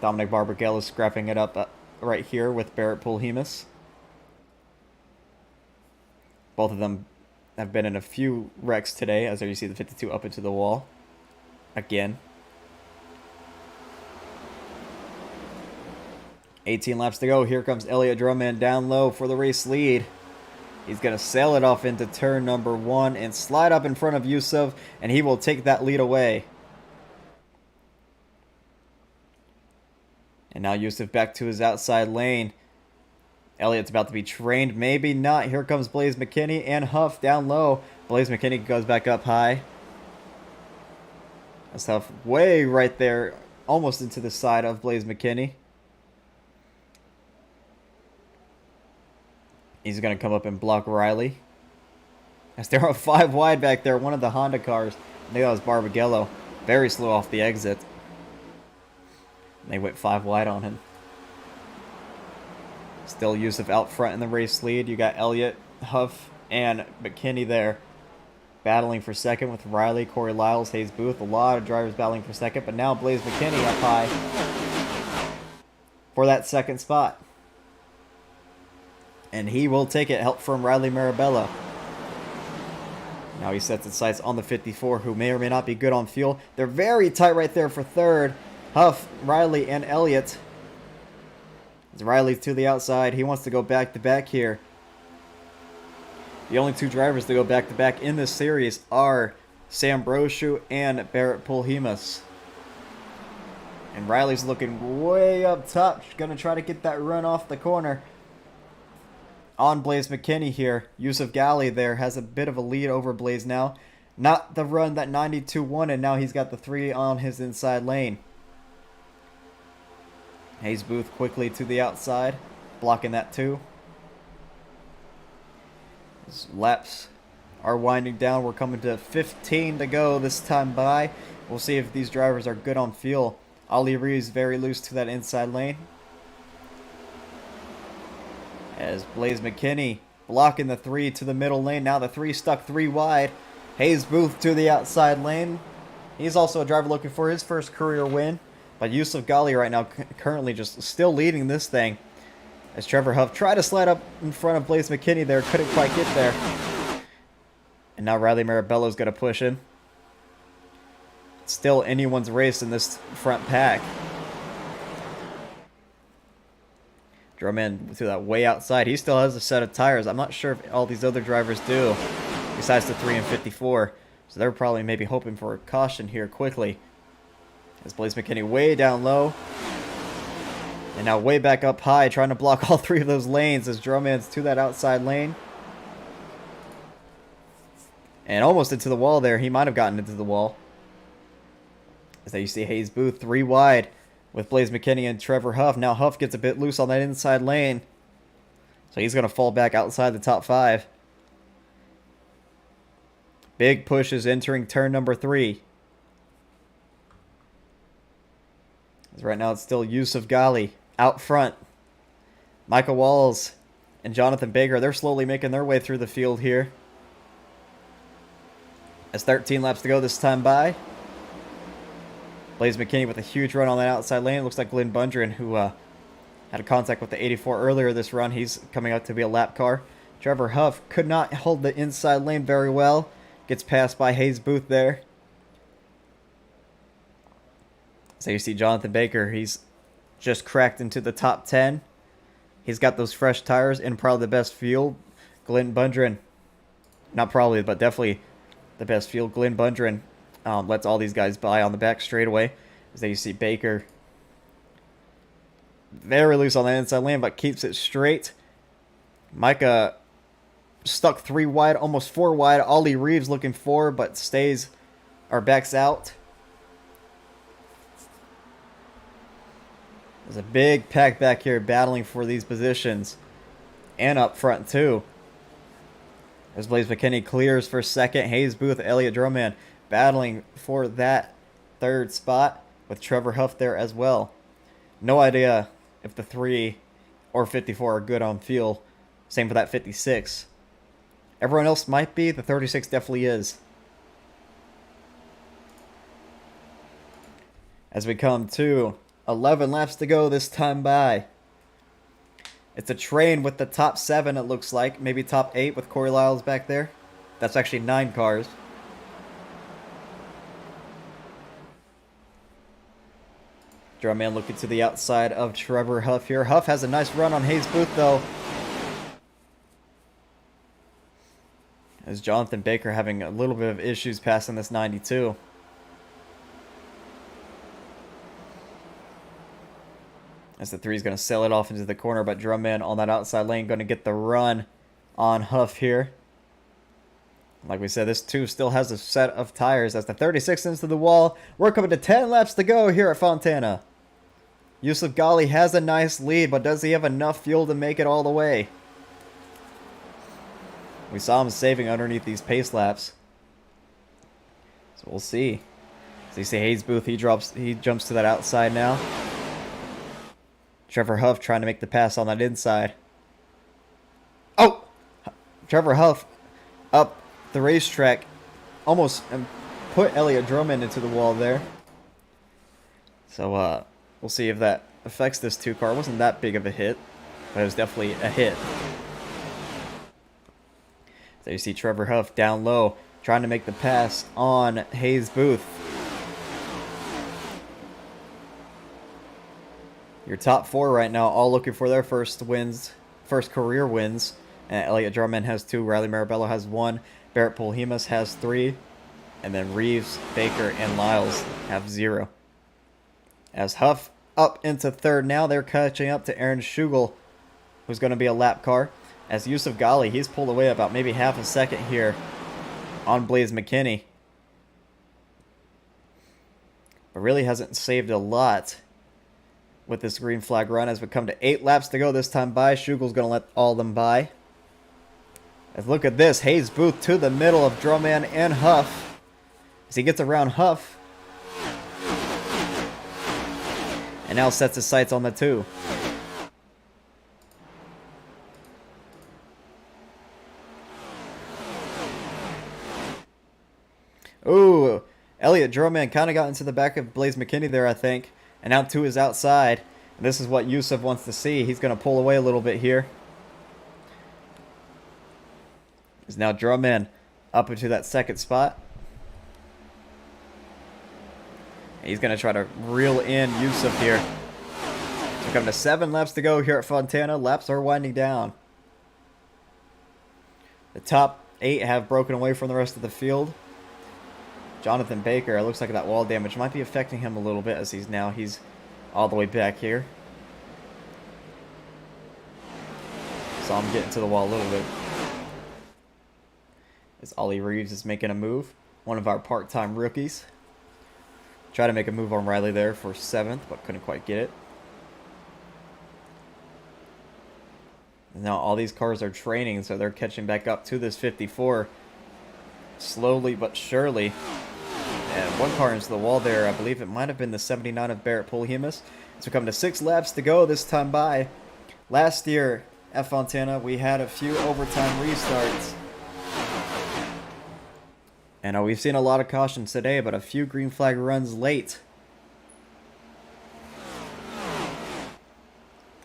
Dominic Barbagallo scrapping it up right here with Barrett Pulhemus. Both of them have been in a few wrecks today, as there you see the 52 up into the wall. Again. 18 laps to go. Here comes Elliott Drummond down low for the race lead. He's going to sail it off into turn number 1 and slide up in front of Yusuf, and he will take that lead away. And now Yusuf back to his outside lane. Elliott's about to be trained. Maybe not. Here comes Blaze McKinney and Huff down low. Blaze McKinney goes back up high. That's Huff way right there, almost into the side of Blaze McKinney. He's going to come up and block Riley. As they're on 5 wide back there, one of the Honda cars. I think that was Barbagallo. Very slow off the exit. And they went 5 wide on him. Still Yusuf out front in the race lead. You got Elliott, Huff, and McKinney there. Battling for second with Riley, Corey Lyles, Hayes Booth. A lot of drivers battling for second. But now Blaze McKinney up high for that second spot. And he will take it, help from Riley Marabella. Now he sets his sights on the 54, who may or may not be good on fuel. They're very tight right there for third. Huff, Riley, and Elliott. As Riley's to the outside, he wants to go back-to-back here. The only 2 drivers to go back-to-back in this series are Sam Brochu and Barrett Pulhemus. And Riley's looking way up top, going to try to get that run off the corner. On Blaze McKinney here. Yusuf Ghali there has a bit of a lead over Blaze now. Not the run that 92 won, and now he's got the 3 on his inside lane. Hayes Booth quickly to the outside, blocking that too. His laps are winding down. We're coming to 15 to go this time by. We'll see if these drivers are good on fuel. Ali Reeves very loose to that inside lane. As Blaze McKinney blocking the 3 to the middle lane. Now the 3 stuck 3 wide. Hayes Booth to the outside lane. He's also a driver looking for his first career win. But Yusuf Ghali right now currently just still leading this thing. As Trevor Huff tried to slide up in front of Blaze McKinney there. Couldn't quite get there. And now Riley Marabella is going to push him. It's still anyone's race in this front pack. Drummond to that way outside. He still has a set of tires. I'm not sure if all these other drivers do, besides the 3 and 54. So they're probably maybe hoping for a caution here quickly. As Blaze McKinney way down low. And now way back up high, trying to block all 3 of those lanes as Drummond's to that outside lane. And almost into the wall there. He might have gotten into the wall. As you see Hayes Booth 3 wide with Blaze McKinney and Trevor Huff. Now Huff gets a bit loose on that inside lane. So he's going to fall back outside the top 5. Big push is entering turn number 3. As right now it's still Yusuf Ghali out front. Michael Walls and Jonathan Baker, they're slowly making their way through the field here. As 13 laps to go this time by. Blaze McKinney with a huge run on that outside lane. It looks like Glenn Bundren, who had a contact with the 84 earlier this run. He's coming out to be a lap car. Trevor Huff could not hold the inside lane very well. Gets passed by Hayes Booth there. So you see Jonathan Baker. He's just cracked into the top 10. He's got those fresh tires and probably the best fuel. Glenn Bundren, not probably, but definitely the best fuel. Glenn Bundren lets all these guys by on the back straightaway. As there you see Baker very loose on the inside lane, but keeps it straight. Micah stuck 3 wide, almost 4 wide. Ollie Reeves looking forward, but stays or backs out. There's a big pack back here battling for these positions. And up front, too. As Blaze McKinney clears for second. Hayes Booth, Elliott Drummond battling for that 3rd spot with Trevor Huff there as well. No idea if the 3 or 54 are good on fuel. Same for that 56. Everyone else might be. The 36 definitely is. As we come to 11 laps to go this time by. It's a train with the top 7, it looks like. Maybe top 8 with Corey Lyles back there. That's actually 9 cars. Drumman looking to the outside of Trevor Huff here. Huff has a nice run on Hayes Booth, though. As Jonathan Baker having a little bit of issues passing this 92. As the 3 is going to sail it off into the corner, but Drumman on that outside lane going to get the run on Huff here. Like we said, this 2 still has a set of tires. As the 36 into the wall, we're coming to 10 laps to go here at Fontana. Yusuf Ghali has a nice lead, but does he have enough fuel to make it all the way? We saw him saving underneath these pace laps. So we'll see. So you see Hayes Booth, he jumps to that outside now. Trevor Huff trying to make the pass on that inside. Oh! Trevor Huff up the racetrack. Almost put Elliott Drummond into the wall there. So we'll see if that affects this 2 car. It wasn't that big of a hit, but it was definitely a hit. So you see Trevor Huff down low trying to make the pass on Hayes Booth. Your top 4 right now, all looking for their first career wins. And Elliott Drummond has 2, Riley Marabello has 1, Barrett Polhemus has 3, and then Reeves, Baker, and Lyles have 0. As Huff up into 3rd now, they're catching up to Aaron Schugel, who's going to be a lap car. As Yusuf Ghali, he's pulled away about maybe half a second here on Blaze McKinney. But really hasn't saved a lot with this green flag run as we come to 8 laps to go this time by. Shugel's going to let all of them by. As look at this. Hayes Booth to the middle of Drummond and Huff. As he gets around Huff. And now sets his sights on the 2. Ooh, Elliott Drummond kind of got into the back of Blaze McKinney there, I think. And now 2 is outside. And this is what Yusuf wants to see. He's going to pull away a little bit here. Is now Drummond up into that 2nd spot. And he's going to try to reel in Yusuf here. So we're coming to 7 laps to go here at Fontana. Laps are winding down. The top 8 have broken away from the rest of the field. Jonathan Baker, it looks like that wall damage might be affecting him a little bit as he's all the way back here. Saw him get into the wall a little bit. As Ollie Reeves is making a move. One of our part-time rookies. Try to make a move on Riley there for 7th, but couldn't quite get it. And now all these cars are training, so they're catching back up to this 54. Slowly but surely. And 1 car into the wall there. I believe it might have been the 79 of Barrett Polhemus. So we come to 6 laps to go this time by. Last year at Fontana, we had a few overtime restarts. And we've seen a lot of cautions today, but a few green flag runs late.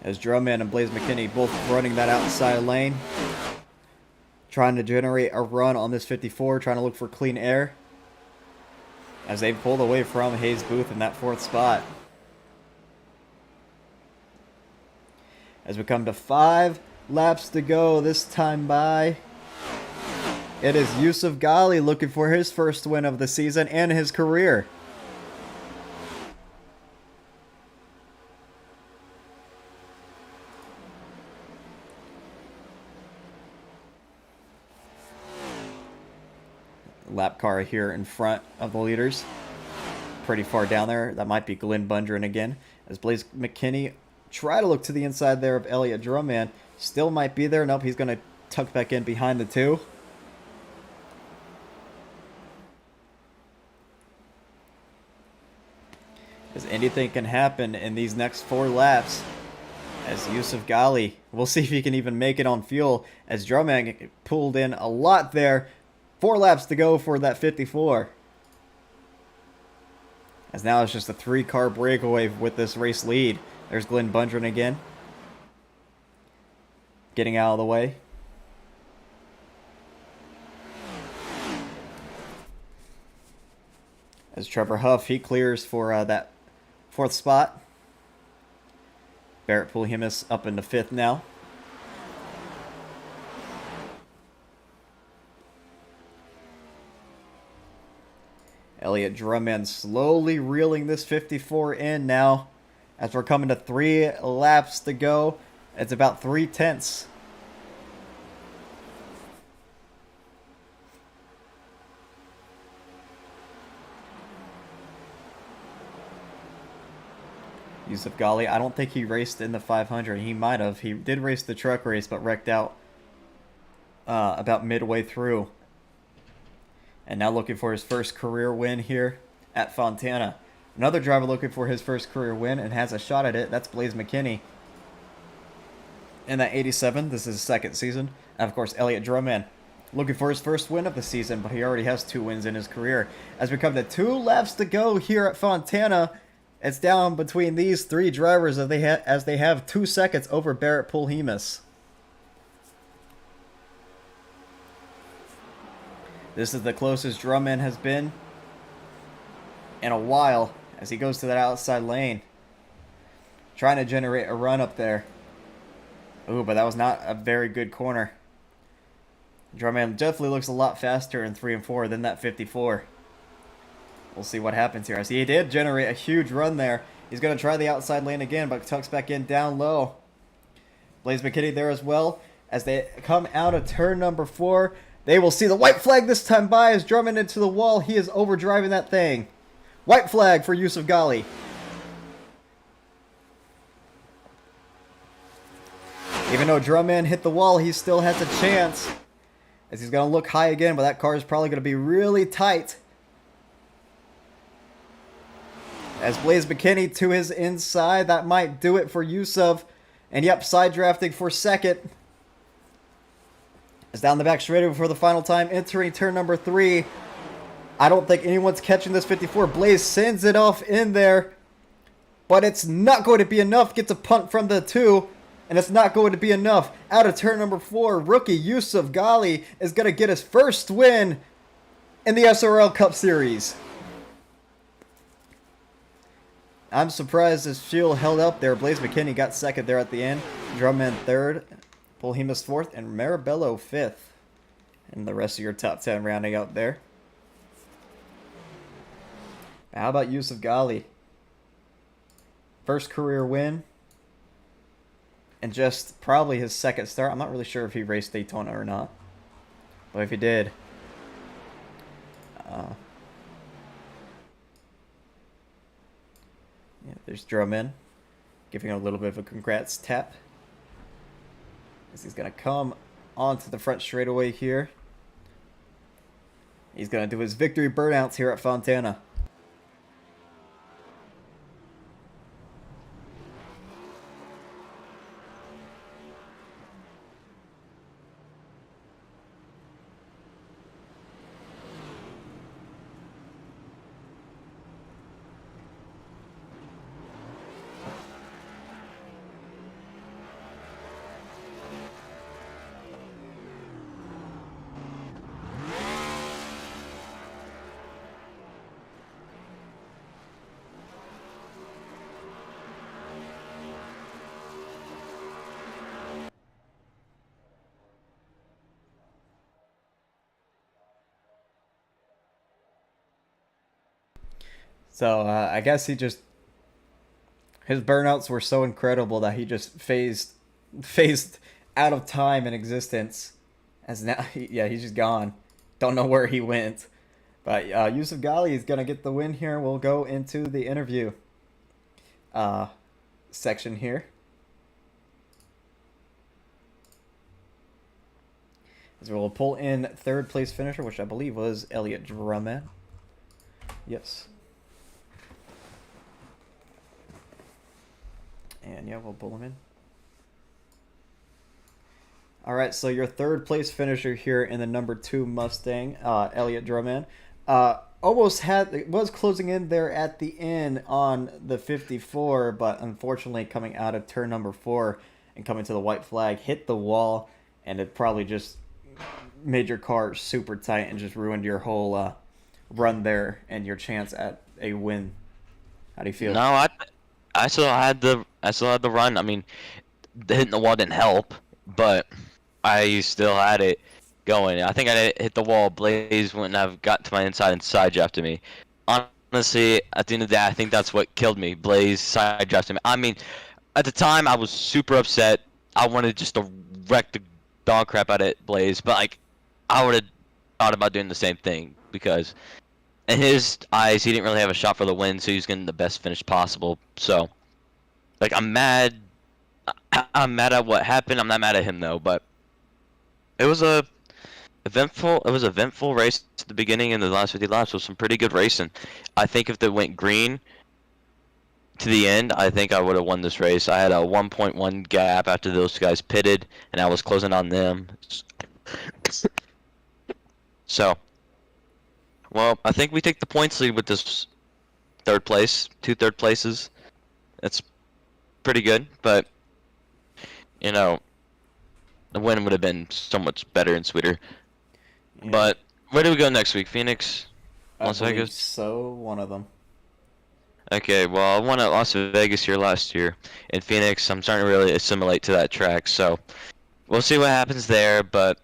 As Drummond and Blaze McKinney both running that outside lane. Trying to generate a run on this 54, trying to look for clean air. As they pulled away from Hayes Booth in that 4th spot. As we come to 5 laps to go this time by. It is Yusuf Ghali looking for his first win of the season and his career. Lap car here in front of the leaders. Pretty far down there. That might be Glenn Bundren again. As Blaze McKinney try to look to the inside there of Elliott Drumman. Still might be there. Nope, he's going to tuck back in behind the 2. As anything can happen in these next 4 laps. As Yusuf Ghali, we'll see if he can even make it on fuel. As Drumman pulled in a lot there. 4 laps to go for that 54. As now it's just a 3-car breakaway with this race lead. There's Glenn Bundren again. Getting out of the way. As Trevor Huff, he clears for that 4th spot. Barrett Pulhemus up into 5th now. Elliott Drumman slowly reeling this 54 in now. As we're coming to 3 laps to go. It's about 3/10. Yusuf Ghali, I don't think he raced in the 500. He might have. He did race the truck race, but wrecked out about midway through. And now looking for his first career win here at Fontana. Another driver looking for his first career win and has a shot at it. That's Blaze McKinney. In that 87, this is his 2nd season. And of course, Elliott Drumman looking for his first win of the season, but he already has 2 wins in his career. As we come to 2 laps to go here at Fontana, it's down between these 3 drivers as they have 2 seconds over Barrett Pulhemus. This is the closest Drumman has been in a while as he goes to that outside lane. Trying to generate a run up there. Ooh, but that was not a very good corner. Drumman definitely looks a lot faster in 3 and 4 than that 54. We'll see what happens here. I see he did generate a huge run there. He's going to try the outside lane again, but tucks back in down low. Blaze McKinney there as well. As they come out of turn number 4, they will see the white flag this time by as Drumman into the wall. He is overdriving that thing. White flag for Yusuf Ghali. Even though Drumman hit the wall, he still has a chance. As he's going to look high again, but that car is probably going to be really tight. As Blaze McKinney to his inside, that might do it for Yusuf. And yep, side drafting for 2nd. As down the back straightaway for the final time, entering turn number 3. I don't think anyone's catching this 54. Blaze sends it off in there. But it's not going to be enough. Gets a punt from the 2. And it's not going to be enough. Out of turn number 4, rookie Yusuf Ghali is going to get his first win in the SRL Cup Series. I'm surprised his fuel held up there. Blaze McKinney got 2nd there at the end. Drumman 3rd. Pulhemus 4th. And Marabello 5th. And the rest of your top 10 rounding out there. How about Yusuf Ghali? First career win. And just probably his 2nd start. I'm not really sure if he raced Daytona or not. But if he did. Yeah, there's Drumman. Giving him a little bit of a congrats tap. As he's going to come onto the front straightaway here. He's going to do his victory burnouts here at Fontana. So I guess his burnouts were so incredible that he just phased out of time and existence. As now, yeah, he's just gone. Don't know where he went. But Yusuf Ghali is gonna get the win here. We'll go into the interview uh, section here. As we'll pull in third place finisher, which I believe was Elliot Drummond. Yes. And yeah, we'll pull him in. All right, so your third place finisher here in the number 2 Mustang, Elliot Drummond, was closing in there at the end on the 54, but unfortunately coming out of turn number 4 and coming to the white flag, hit the wall, and it probably just made your car super tight and just ruined your whole run there and your chance at a win. How do you feel? No, I still had the run. I mean, hitting the wall didn't help, but I still had it going. I think I hit the wall. Blaze wouldn't have got to my inside and side drafted me. Honestly, at the end of the day, I think that's what killed me. Blaze side drafted me. I mean, at the time, I was super upset. I wanted just to wreck the dog crap out of Blaze, but like, I would have thought about doing the same thing because in his eyes, he didn't really have a shot for the win, so he was getting the best finish possible. So, like, I'm mad. I'm mad at what happened. I'm not mad at him though, but it was a eventful race at the beginning and the last 50 laps was some pretty good racing. I think if they went green to the end, I think I would have won this race. I had a 1.1 gap after those guys pitted, and I was closing on them. So, well, I think we take the points lead with this third place, 2 third places. That's pretty good, but you know, the win would have been so much better and sweeter. Yeah. But where do we go next week? Phoenix? Las I believe Vegas? so, one of them. Okay, well, I won at Las Vegas here last year. In Phoenix, I'm starting to really assimilate to that track, so we'll see what happens there, but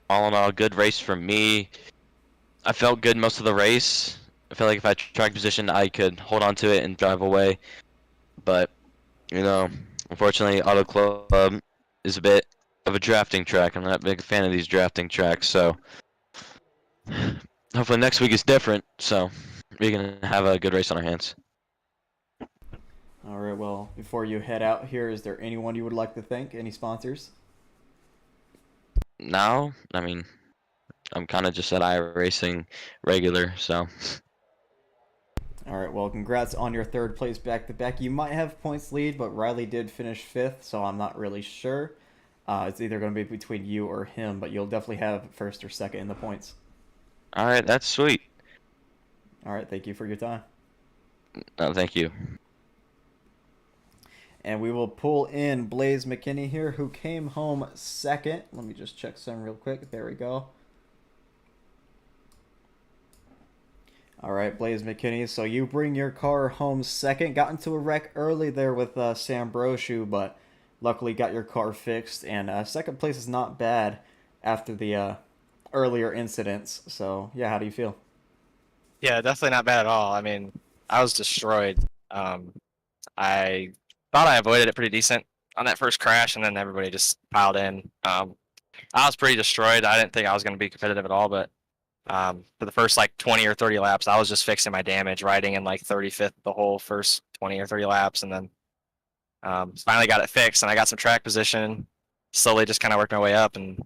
all in all, good race for me. I felt good most of the race. I felt like if I track position, I could hold on to it and drive away. But, you know, unfortunately, Auto Club is a bit of a drafting track. I'm not a big fan of these drafting tracks, so hopefully next week is different, so we can have a good race on our hands. All right, well, before you head out here, is there anyone you would like to thank? Any sponsors? Now, I mean, I'm kind of just at Iracing regular, so. All right, well, congrats on your third place back-to-back. You might have points lead, but Riley did finish 5th, so I'm not really sure. It's either going to be between you or him, but you'll definitely have first or second in the points. All right, that's sweet. All right, thank you for your time. Thank you. And we will pull in Blaze McKinney here, who came home second. Let me just check some real quick. There we go. All right, Blaze McKinney. So you bring your car home second. Got into a wreck early there with Sam Brochu, but luckily got your car fixed. And second place is not bad after the earlier incidents. So yeah, how do you feel? Yeah, definitely not bad at all. I mean, I was destroyed. I thought I avoided it pretty decent on that first crash, and then everybody just piled in. I was pretty destroyed. I didn't think I was going to be competitive at all, but for the first like 20 or 30 laps, I was just fixing my damage, riding in like 35th the whole first 20 or 30 laps, and then finally got it fixed, and I got some track position. Slowly just kind of worked my way up, and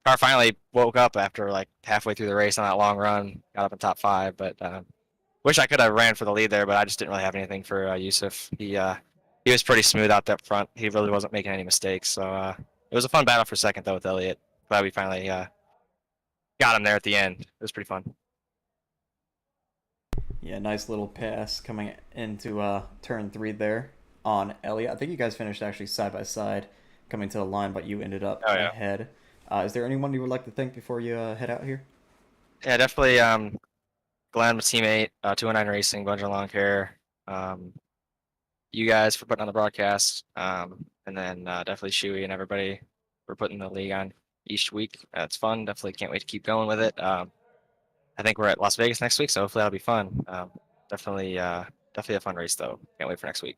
car finally woke up after like halfway through the race on that long run. Got up in top 5, but wish I could have ran for the lead there, but I just didn't really have anything for Yusuf. He was pretty smooth out that front. He really wasn't making any mistakes. So it was a fun battle for second though with Elliot. Glad we finally got him there at the end. It was pretty fun. Yeah, nice little pass coming into turn 3 there on Elliot. I think you guys finished actually side by side coming to the line, but you ended up ahead. Is there anyone you would like to thank before you head out here? Yeah, definitely. Glenn, my teammate, 209 Racing, Bunch of Lawn Care. You guys for putting on the broadcast, and then definitely Shuey and everybody for putting the league on each week. It's fun. Definitely can't wait to keep going with it. I think we're at Las Vegas next week, so hopefully that'll be fun. definitely definitely a fun race though. Can't wait for next week.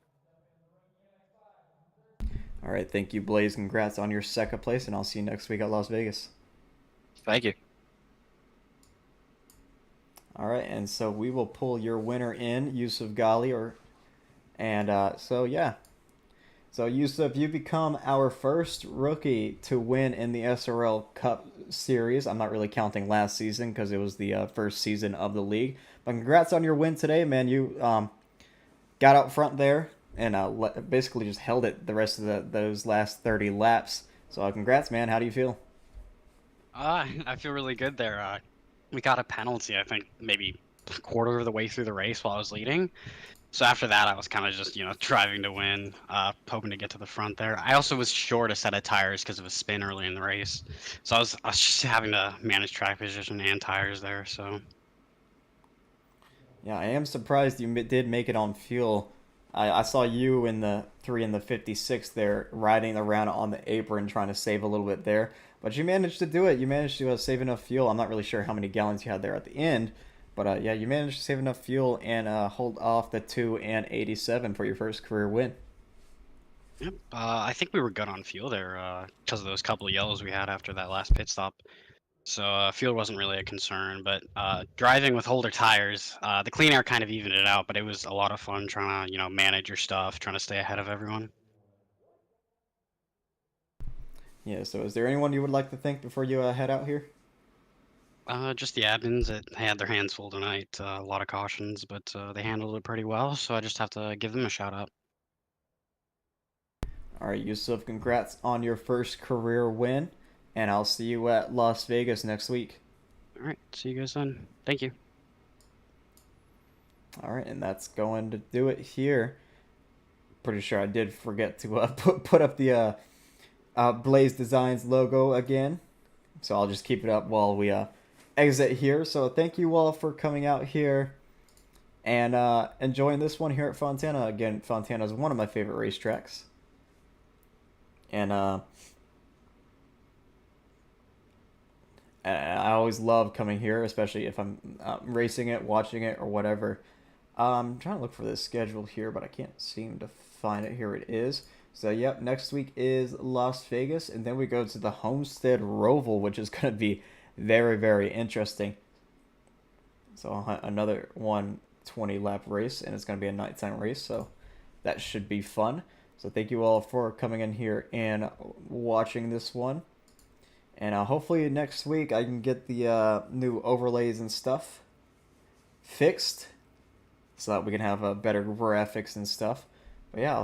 All right, thank you, Blaze. Congrats on your second place, and I'll see you next week at Las Vegas. Thank you. All right, and so we will pull your winner in, Yusuf Ghali, so yeah. So Yusuf, you become our first rookie to win in the SRL Cup Series. I'm not really counting last season because it was the first season of the league. But congrats on your win today, man. You got out front there and basically just held it the rest of those last 30 laps. So congrats, man. How do you feel? I feel really good there. We got a penalty, I think, maybe a quarter of the way through the race while I was leading. So after that, I was kind of just, driving to win, hoping to get to the front there. I also was short a set of tires because of a spin early in the race. So I was just having to manage track position and tires there. So Yeah, I am surprised you did make it on fuel. I saw you in the 3 and the 56 there riding around on the apron trying to save a little bit there. But you managed to do it. You managed to save enough fuel. I'm not really sure how many gallons you had there at the end. But yeah, you managed to save enough fuel and hold off the 2 and 87 for your first career win. yep, I think we were good on fuel there because of those couple of yellows we had after that last pit stop. So fuel wasn't really a concern, but driving with older tires, the clean air kind of evened it out. But it was a lot of fun trying to manage your stuff, trying to stay ahead of everyone. Yeah, so is there anyone you would like to thank before you head out here? Just the admins that had their hands full tonight. A lot of cautions, but they handled it pretty well. So I just have to give them a shout out. All right, Yusuf, congrats on your first career win, and I'll see you at Las Vegas next week. All right, see you guys then. Thank you. All right, and that's going to do it here. Pretty sure I did forget to put up the Blaze Designs logo again, so I'll just keep it up while we exit here. So thank you all for coming out here and enjoying this one here at Fontana. Again, Fontana is one of my favorite racetracks. And I always love coming here, especially if I'm racing it, watching it, or whatever. I'm trying to look for this schedule here, but I can't seem to find it. Here it is. So, yep, next week is Las Vegas, and then we go to the Homestead Roval, which is going to be very, very interesting. So, another 120-lap race, and it's going to be a nighttime race, so that should be fun. So thank you all for coming in here and watching this one. And hopefully next week I can get the new overlays and stuff fixed so that we can have better graphics and stuff. But yeah,